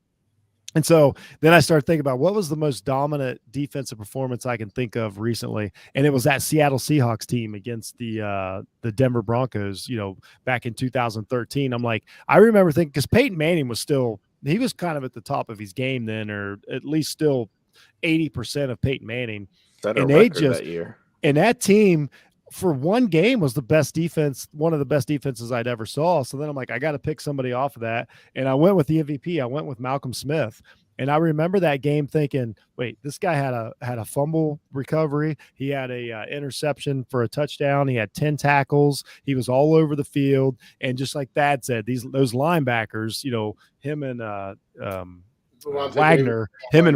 And so then I started thinking about what was the most dominant defensive performance I can think of recently. And it was that Seattle Seahawks team against the Denver Broncos, back in 2013. I'm like, I remember thinking, because Peyton Manning was kind of at the top of his game then, or at least still 80% of Peyton Manning. And they just, that year. And that team for one game was the best defense, one of the best defenses I'd ever saw. So then I'm like, I got to pick somebody off of that. And I went with the MVP. I went with Malcolm Smith. And I remember that game thinking, wait, this guy had a fumble recovery. He had a interception for a touchdown. He had 10 tackles. He was all over the field. And just like Thad said, those linebackers, him and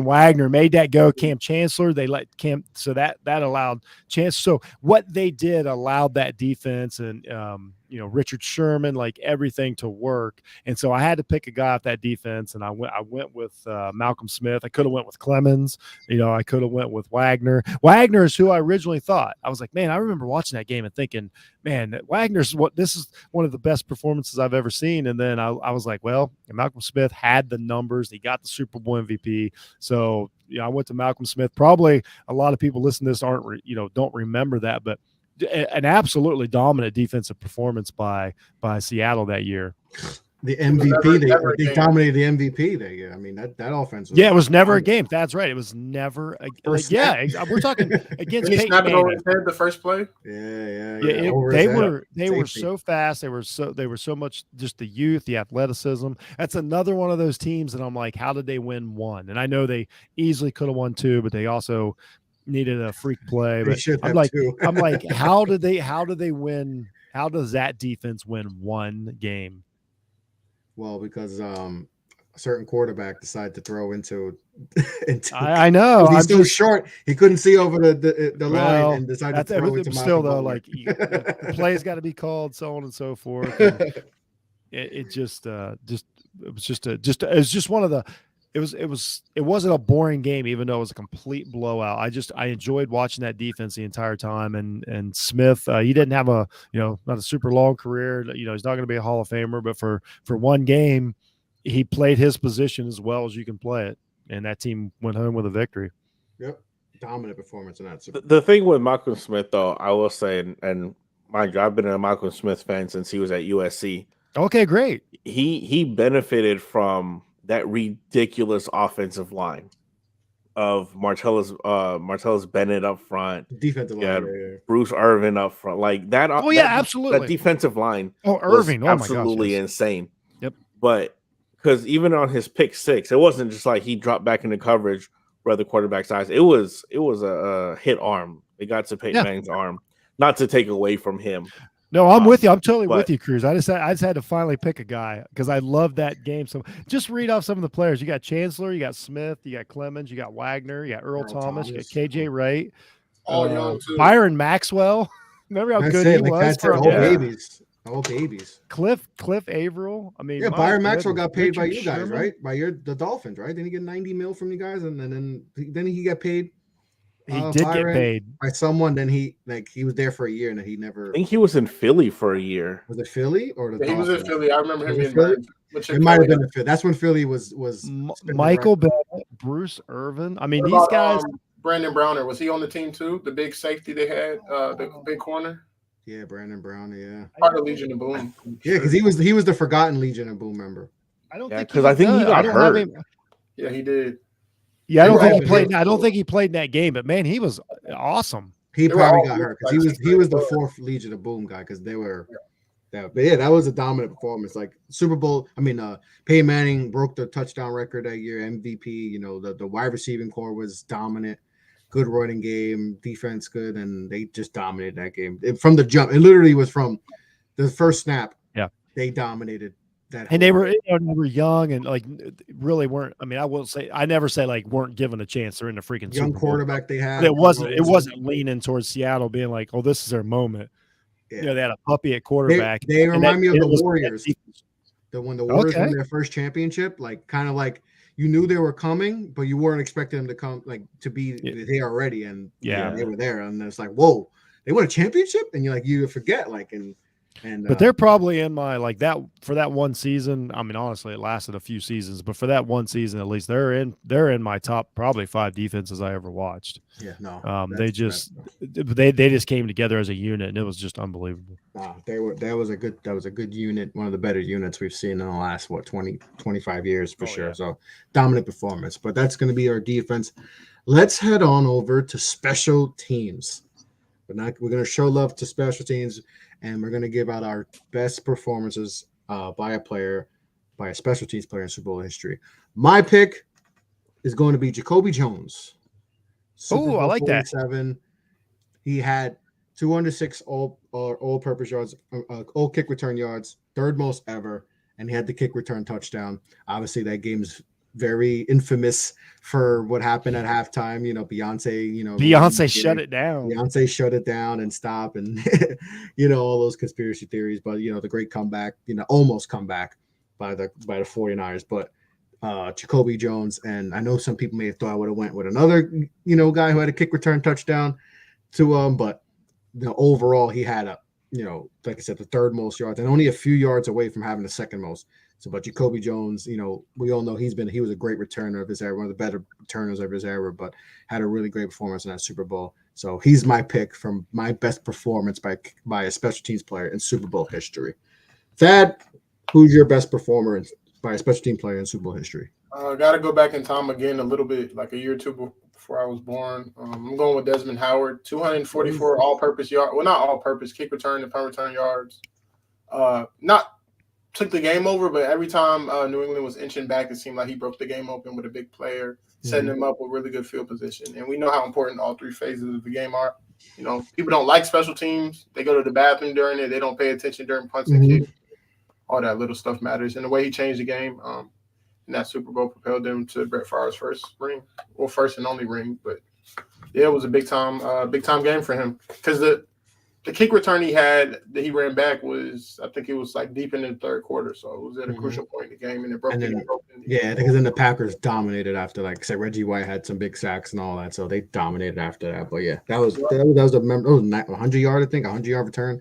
Wagner made that go. Cam Chancellor, they let Cam, so that allowed Chance. So what they did allowed that defense and Richard Sherman, like everything to work. And so I had to pick a guy off that defense, and I went with Malcolm Smith. I could have went with Clemens. I could have went with Wagner. Wagner is who I originally thought. I was like, man, I remember watching that game and thinking, man, this is one of the best performances I've ever seen. And then I was like, well, Malcolm Smith had the numbers. He got the Super Bowl MVP. So I went to Malcolm Smith. Probably a lot of people listening to this don't remember that, but an absolutely dominant defensive performance by Seattle that year. The MVP, they dominated the MVP that year. I mean, that offense was it was never a game. That's right. It was never a we're talking against Peyton Manning. Over his head the first play. Yeah. They were so fast. They were so much, just the youth, the athleticism. That's another one of those teams that I'm like, how did they win one? And I know they easily could have won two, but they also needed a freak play. But I'm like, how do they win? How does that defense win one game? Well, because a certain quarterback decided to throw into I know he's so short he couldn't see over the line and decided to throw into still though, like the play's got to be called, so on and so forth. And it was just one of the. It wasn't a boring game, even though it was a complete blowout. I enjoyed watching that defense the entire time. And Smith, he didn't have not a super long career. He's not going to be a Hall of Famer, but for one game, he played his position as well as you can play it. And that team went home with a victory. Yep. Dominant performance in that. The thing with Malcolm Smith, though, I will say, and mind you, I've been a Malcolm Smith fan since he was at USC. Okay, great. He benefited from that ridiculous offensive line of Martellus Bennett up front, defensive line, Bruce Irvin up front, like that. Absolutely. That defensive line. Irvin, absolutely insane. Yep. But because even on his pick six, it wasn't just like he dropped back into coverage where the quarterback's eyes. It was a hit arm. It got to Peyton Manning's arm, not to take away from him. No, I'm with you. I'm totally with you, Cruz. I just had to finally pick a guy because I love that game. So just read off some of the players. You got Chancellor, you got Smith, you got Clemens, you got Wagner, you got Earl Thomas, you got KJ Wright, Byron Maxwell. Remember how good he was? All babies. Cliff Averill. I mean, Byron Maxwell got paid by you guys, right? By the Dolphins, right? Didn't he get $90 million from you guys, and then he got paid. He did get paid by someone. Then he was there for a year, and then he never. I think he was in Philly for a year. Was it Philly or the? He was in Philly. I remember him being Philly. It might have been Philly. That's when Philly was. Michael Bennett, Bruce Irvin. I mean, these guys. Brandon Browner, was he on the team too? The big safety they had, the big corner. Yeah, Brandon Browner. Yeah, part of Legion of Boom. Yeah, because he was the forgotten Legion of Boom member. I don't think because I think he got hurt. Yeah, he did. Yeah, I don't think he played. I don't think he played in that game, but man, he was awesome. He probably got hurt because he was the fourth Legion of Boom guy because they were But yeah, that was a dominant performance. Like Super Bowl, Peyton Manning broke the touchdown record that year, MVP. You know, the wide receiving core was dominant, good running game, defense good, and they just dominated that game from the jump. It literally was from the first snap. Yeah, they dominated that. And they were young and like really weren't. I mean, I never say like weren't given a chance. They're in the freaking young Super Bowl. Quarterback they had. But it wasn't leaning towards Seattle being like, oh, this is their moment. Yeah. You know, they had a puppy at quarterback. They remind me of the Warriors. When the Warriors won their first championship, like kind of like you knew they were coming, but you weren't expecting them to come like to be there already. And they were there, and it's like, whoa, they won a championship, and you forget but they're probably in my like that for that one season. I mean, honestly, it lasted a few seasons, but for that one season at least, they're in my top probably 5 defenses I ever watched. Yeah, no, they just came together as a unit, and it was just unbelievable. That was a good unit, one of the better units we've seen in the last 25 years for sure. Yeah. So dominant performance, but that's going to be our defense. Let's head on over to special teams. We're going to show love to special teams. And we're going to give out our best performances by a special teams player in Super Bowl history. My pick is going to be Jacoby Jones. Oh, I like 47. He had 206 all-purpose yards, all kick return yards, third most ever, and he had the kick return touchdown. Obviously, that game's very infamous for what happened at halftime. You know, Beyonce shut it down. Beyonce shut it down and stopped, and all those conspiracy theories. But the great comeback, almost comeback by the 49ers. But Jacoby Jones, and I know some people may have thought I would have went with another guy who had a kick return touchdown to but overall he had like I said, the third most yards and only a few yards away from having the second most. So, but Jacoby Jones, we all know he was a great returner of his era, one of the better returners of his era, but had a really great performance in that Super Bowl. So he's my pick from my best performance by a special teams player in Super Bowl history. Thad, who's your best performer by a special team player in Super Bowl history? Got to go back in time again a little bit, like a year or two before I was born. I'm going with Desmond Howard, 244 all-purpose yards. Well, not all-purpose, kick return and punt return yards. Not took the game over, but every time New England was inching back, it seemed like he broke the game open with a big player, setting them up with really good field position. And we know how important all 3 phases of the game are. People don't like special teams. They go to the bathroom during it. They don't pay attention during punts and kicks. All that little stuff matters. And the way he changed the game in that Super Bowl propelled them to Brett Favre's first ring, or first and only ring. But yeah, it was a big time game for him because the kick return he had that he ran back was, I think it was like deep in the third quarter. So it was at a crucial point in the game, and it broke. Yeah, because then the Packers dominated after, like I said, Reggie White had some big sacks and all that. So they dominated after that. But yeah, that was a 100-yard, I think, 100-yard return.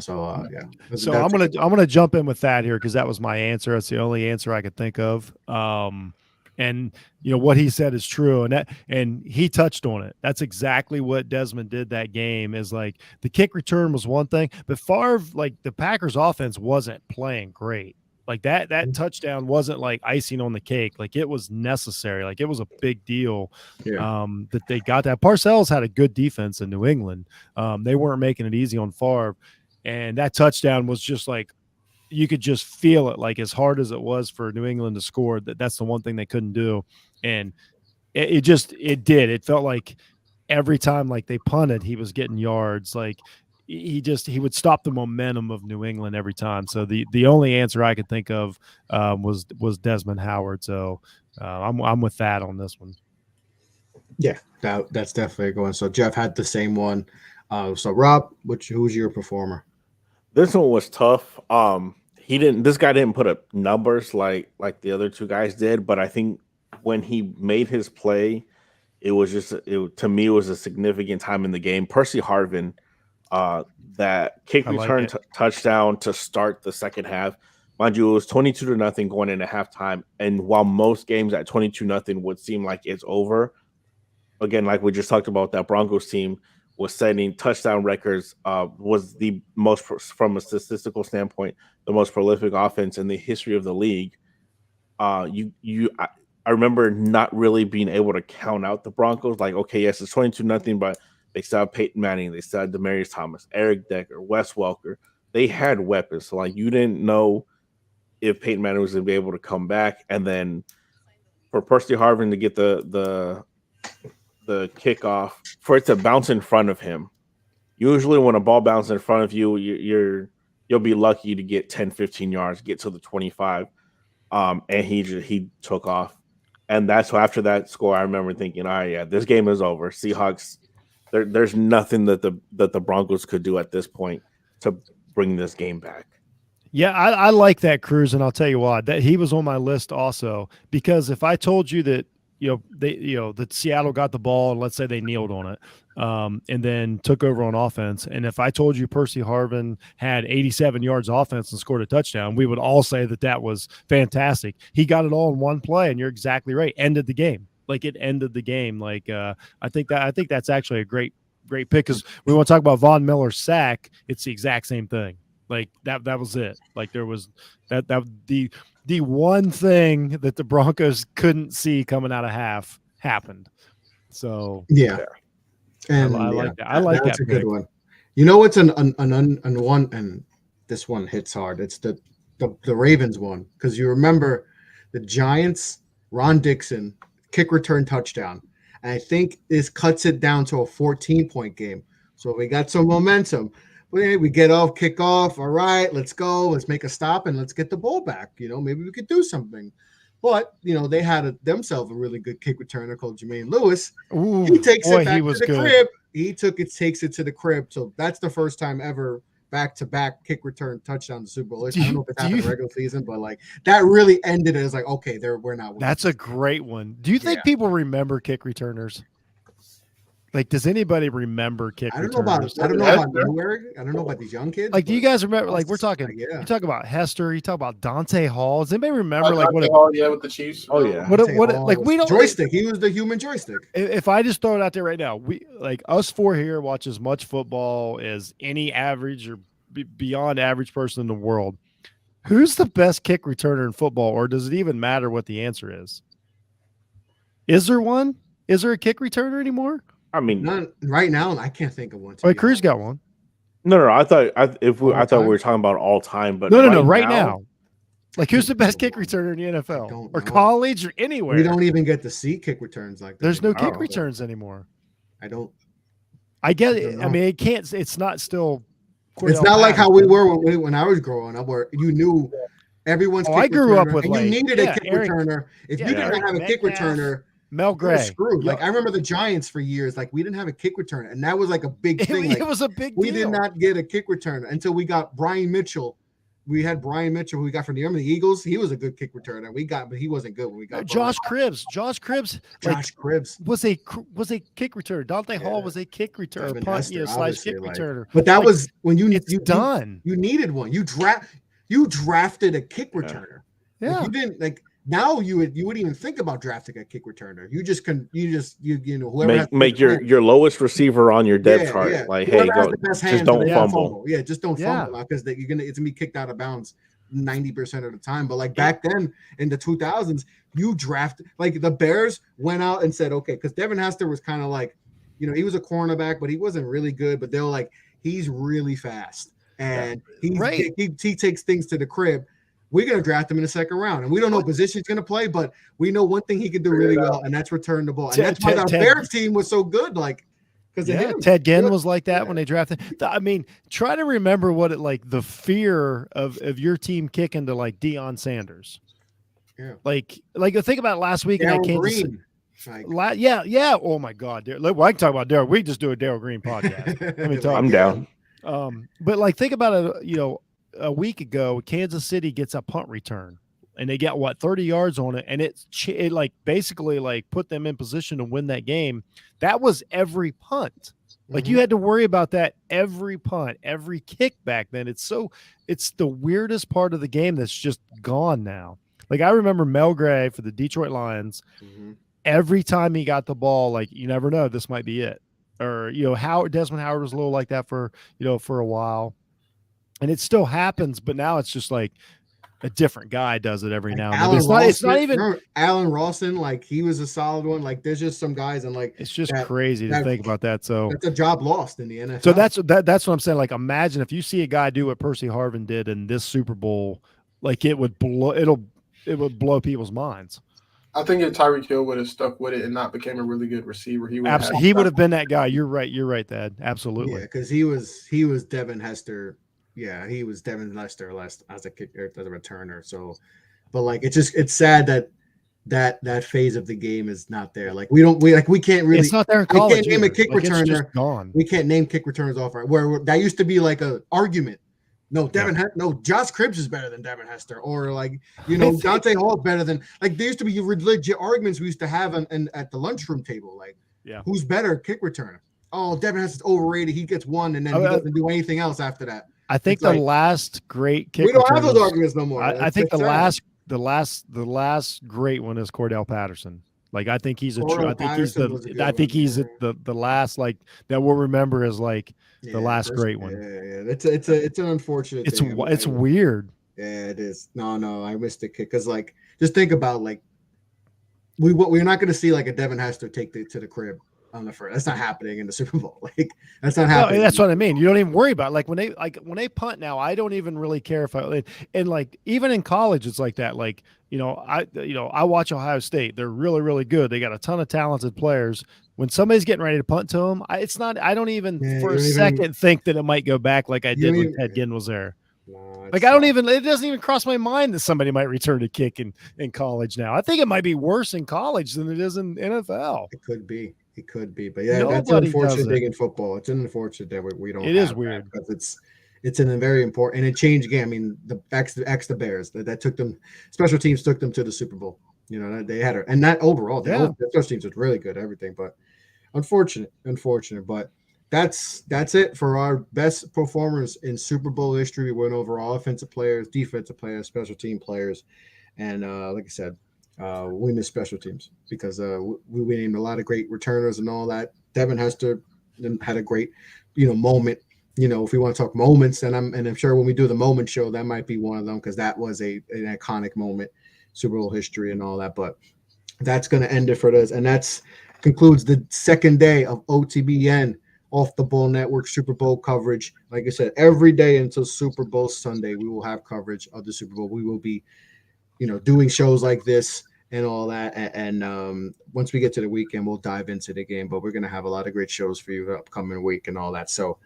So I'm gonna jump in with that here because that was my answer. That's the only answer I could think of. And what he said is true, and he touched on it. That's exactly what Desmond did that game. Is like the kick return was one thing, but Favre, like the Packers offense wasn't playing great. Like that touchdown wasn't like icing on the cake. Like it was necessary. Like it was a big deal that they got that. Parcells had a good defense in New England. They weren't making it easy on Favre, and that touchdown was just like, you could just feel it, like as hard as it was for New England to score, that's the one thing they couldn't do. And it did. It felt like every time like they punted, he was getting yards. Like he would stop the momentum of New England every time. So the only answer I could think of was Desmond Howard. So I'm with that on this one. Yeah, that's definitely going. So Jeff had the same one. So Rob, who's your performer? This one was tough. This guy didn't put up numbers like the other 2 guys did, but I think when he made his play, to me it was a significant time in the game. Percy Harvin, that kick return touchdown to start the second half. Mind you, it was 22-0 going into halftime, and while most games at 22-0 would seem like it's over, again, like we just talked about, that Broncos team was setting touchdown records, was the most, from a statistical standpoint, the most prolific offense in the history of the league. I remember not really being able to count out the Broncos. Like, okay, yes, it's 22-0, but they still have Peyton Manning, they still have Demaryius Thomas, Eric Decker, Wes Welker, they had weapons. So like you didn't know if Peyton Manning was going to be able to come back, and then for Percy Harvin to get the kickoff, for it to bounce in front of him. Usually when a ball bounces in front of you, you'll be lucky to get 10, 15 yards, get to the 25. And he took off. And that's after that score, I remember thinking, all right, yeah, this game is over. Seahawks, there's nothing that the Broncos could do at this point to bring this game back. Yeah, I like that cruise, and I'll tell you why. That he was on my list also, because if I told you that that Seattle got the ball and let's say they kneeled on it, and then took over on offense, and if I told you Percy Harvin had 87 yards offense and scored a touchdown, we would all say that was fantastic. He got it all in one play, and you're exactly right. Ended the game. Like it ended the game. Like I think that's actually a great pick, because we want to talk about Von Miller's sack. It's the exact same thing. Like that was it. Like there was that the one thing that the Broncos couldn't see coming out of half happened. So yeah. And I like that. I like that's that a good pick. one. You know what's an one, and this one hits hard. It's the Ravens one, because you remember the Giants, Ron Dixon kick return touchdown, and I think this cuts it down to a 14-point game. So we got some momentum. We get off, kick off. All right, let's go. Let's make a stop and let's get the ball back. Maybe we could do something. But, they had themselves a really good kick returner called Jermaine Lewis. Ooh, he takes boy, it back he to was the good. crib. Takes it to the crib. So that's the first time ever back-to-back kick return touchdown to Super Bowl. I don't know if it's happened in the regular season, but like that really ended it as like, okay, we're not winning. That's a great one. Do you think people remember kick returners? Like, does anybody remember kick returners? I don't know about these young kids. Like, do you guys remember? Like, we're talking. You talk about Hester. You talk about Dante Hall. Does anybody remember Dante Hall, with the Chiefs. Oh yeah. What like we don't joystick. He was the human joystick. If I just throw it out there right now, we like us four here watch as much football as any average or beyond average person in the world. Who's the best kick returner in football, or does it even matter what the answer is? Is there one? Is there a kick returner anymore? I mean, none right now. I can't think of one. Wait, Cruz got one. No. I thought we were talking about all time, but no. Right now, like who's the best kick returner in the NFL or college or anywhere? We don't even get to see kick returns like that. There's no kick returns anymore. I get it. I mean, it can't. It's not still. It's not like how we were when I was growing up, where you knew everyone's. I grew up with and you needed a kick returner. If you didn't have a kick returner, Mel Gray screwed. Like I remember the Giants for years, like we didn't have a kick returner, and that was like a big thing. It was a big deal. We did not get a kick returner until we got Brian Mitchell. We had Brian Mitchell, who we got from the Eagles. He was a good kick returner. But he wasn't good when we got Josh Cribbs. Josh Cribbs was a kick returner. Dante Hall was a kick returner, punt slash kick returner. But that was when you done. You needed one. You drafted a kick returner. Yeah. Like you didn't now you wouldn't even think about drafting a kick returner. Whoever make your lowest receiver on your depth chart. Yeah. Like, whoever hey, just don't fumble. Yeah, just don't fumble because it's gonna be kicked out of bounds 90% of the time. But like back then in the 2000s, you drafted like the Bears went out and said, okay, because Devin Hester was kind of like, he was a cornerback, but he wasn't really good. But they were like, he's really fast and he takes things to the crib. We're going to draft him in the second round. And we don't know what position he's going to play, but we know one thing he can do really well, and that's return the ball. And that's why our Bears team was so good, because Ted Ginn was like that when they drafted. I mean, try to remember what the fear of your team kicking to like Deion Sanders. Yeah. Like think about last week in Kansas City. Yeah. Oh my God. Well, I can talk about Darryl. We can just do a Darryl Green podcast. Let me talk. I'm down. But think about it, a week ago, Kansas City gets a punt return and they get 30 yards on it. And it basically put them in position to win that game. That was every punt. Like you had to worry about that every punt, every kick back then. It's the weirdest part of the game that's just gone now. Like I remember Mel Gray for the Detroit Lions. Every time he got the ball, you never know, this might be it. Or, Desmond Howard was a little like that for a while. And it still happens, but now it's just like a different guy does it every Like now and then. Alan It's not even. remember Alan Rawson, like he was a solid one. Like there's just some guys, and like It's just crazy to think about that. So that's a job lost in the NFL. So that's what I'm saying. Like, imagine if you see a guy do what Percy Harvin did in this Super Bowl, like it would blow people's minds. I think if Tyreek Hill would have stuck with it and not became a really good receiver, he would have been that guy. You're right, Dad. Absolutely. Yeah, because he was Devin Hester. Yeah, he was Devin Lester as a kicker, as a returner. So, but like it's sad that phase of the game is not there. Like we can't really. It's not there in college. We can't name a kick returner. It's just gone. We can't name kick returners off where that used to be like a argument. No, Josh Cribbs is better than Devin Hester, or like Dante Hall's better than there used to be legit arguments we used to have at the lunchroom table. Like, who's better kick returner? Oh, Devin Hester's overrated. He gets one, and then he doesn't do anything else after that. I think the last great kick. We don't have those arguments no more. I think the last great one is Cordell Patterson. Like I think he's I think he's the last like that we'll remember as like the last great one. Yeah. It's an unfortunate. It's weird. Yeah, it is. No, I missed the kick because like just think about like we're not going to see like a Devin Hester take to the crib on the first. That's not happening in the Super Bowl. Like that's not happening. No, that's what I mean. You don't even worry about it. Like when they punt now, I don't even really care if and like even in college it's like that. Like I watch Ohio State. They're really, really good. They got a ton of talented players. When somebody's getting ready to punt to them, I don't even for a second think that it might go back like I did when Ted Ginn was there. No, like it doesn't even cross my mind that somebody might return a kick in college now. I think it might be worse in college than it is in NFL. It could be, but that's an unfortunate thing in football. It's an unfortunate that we don't. It is weird because it's in a very important and it changed game. I mean, the the Bears that took them, special teams took them to the Super Bowl. They had her, and that overall, the special teams was really good, everything. But unfortunate. But that's it for our best performers in Super Bowl history. We went over all offensive players, defensive players, special team players, and like I said. We miss special teams because we named a lot of great returners and all that. Devin Hester had a great, moment. If we want to talk moments, and I'm sure when we do the moment show, that might be one of them because that was an iconic moment, Super Bowl history and all that. But that's going to end it for us, and that's concludes the second day of OTBN off the Ball Network Super Bowl coverage. Like I said, every day until Super Bowl Sunday, we will have coverage of the Super Bowl. We will be doing shows like this and all that. And once we get to the weekend, we'll dive into the game, but we're going to have a lot of great shows for you the upcoming week and all that. So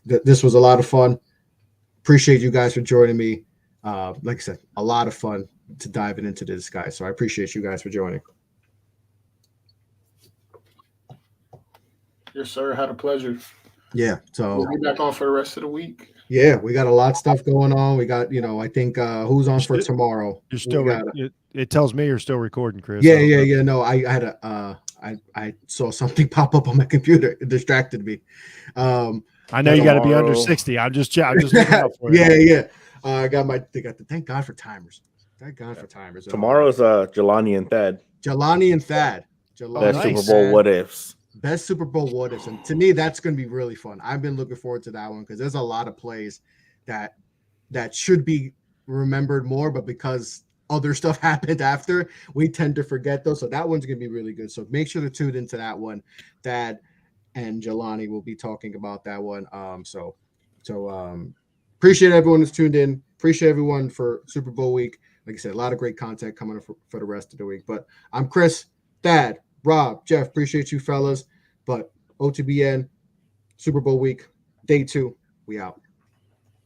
this was a lot of fun. Appreciate you guys for joining me. Like I said, a lot of fun to diving into this, guys. So I appreciate you guys for joining. Yes, sir. Had a pleasure. Yeah. So we'll be back on for the rest of the week. Yeah, we got a lot of stuff going on. We got, I think who's on for tomorrow. You're still it tells me you're still recording, Chris. Yeah. No, I had I saw something pop up on my computer. It distracted me. I know you got to be under 60. I'm just looking out for you. Yeah. Thank God for timers. Thank God for timers. Tomorrow's Jelani and Thad. Best Super Bowl what ifs. Best Super Bowl what ifs. And to me, that's going to be really fun. I've been looking forward to that one because there's a lot of plays that should be remembered more, but because other stuff happened after, we tend to forget those. So that one's going to be really good. So make sure to tune into that one. Thad and Jelani will be talking about that one. So appreciate everyone who's tuned in. Appreciate everyone for Super Bowl week. Like I said, a lot of great content coming up for the rest of the week. But I'm Chris, Thad, Rob, Jeff, appreciate you fellas. But OTBN, Super Bowl week, day 2, we out.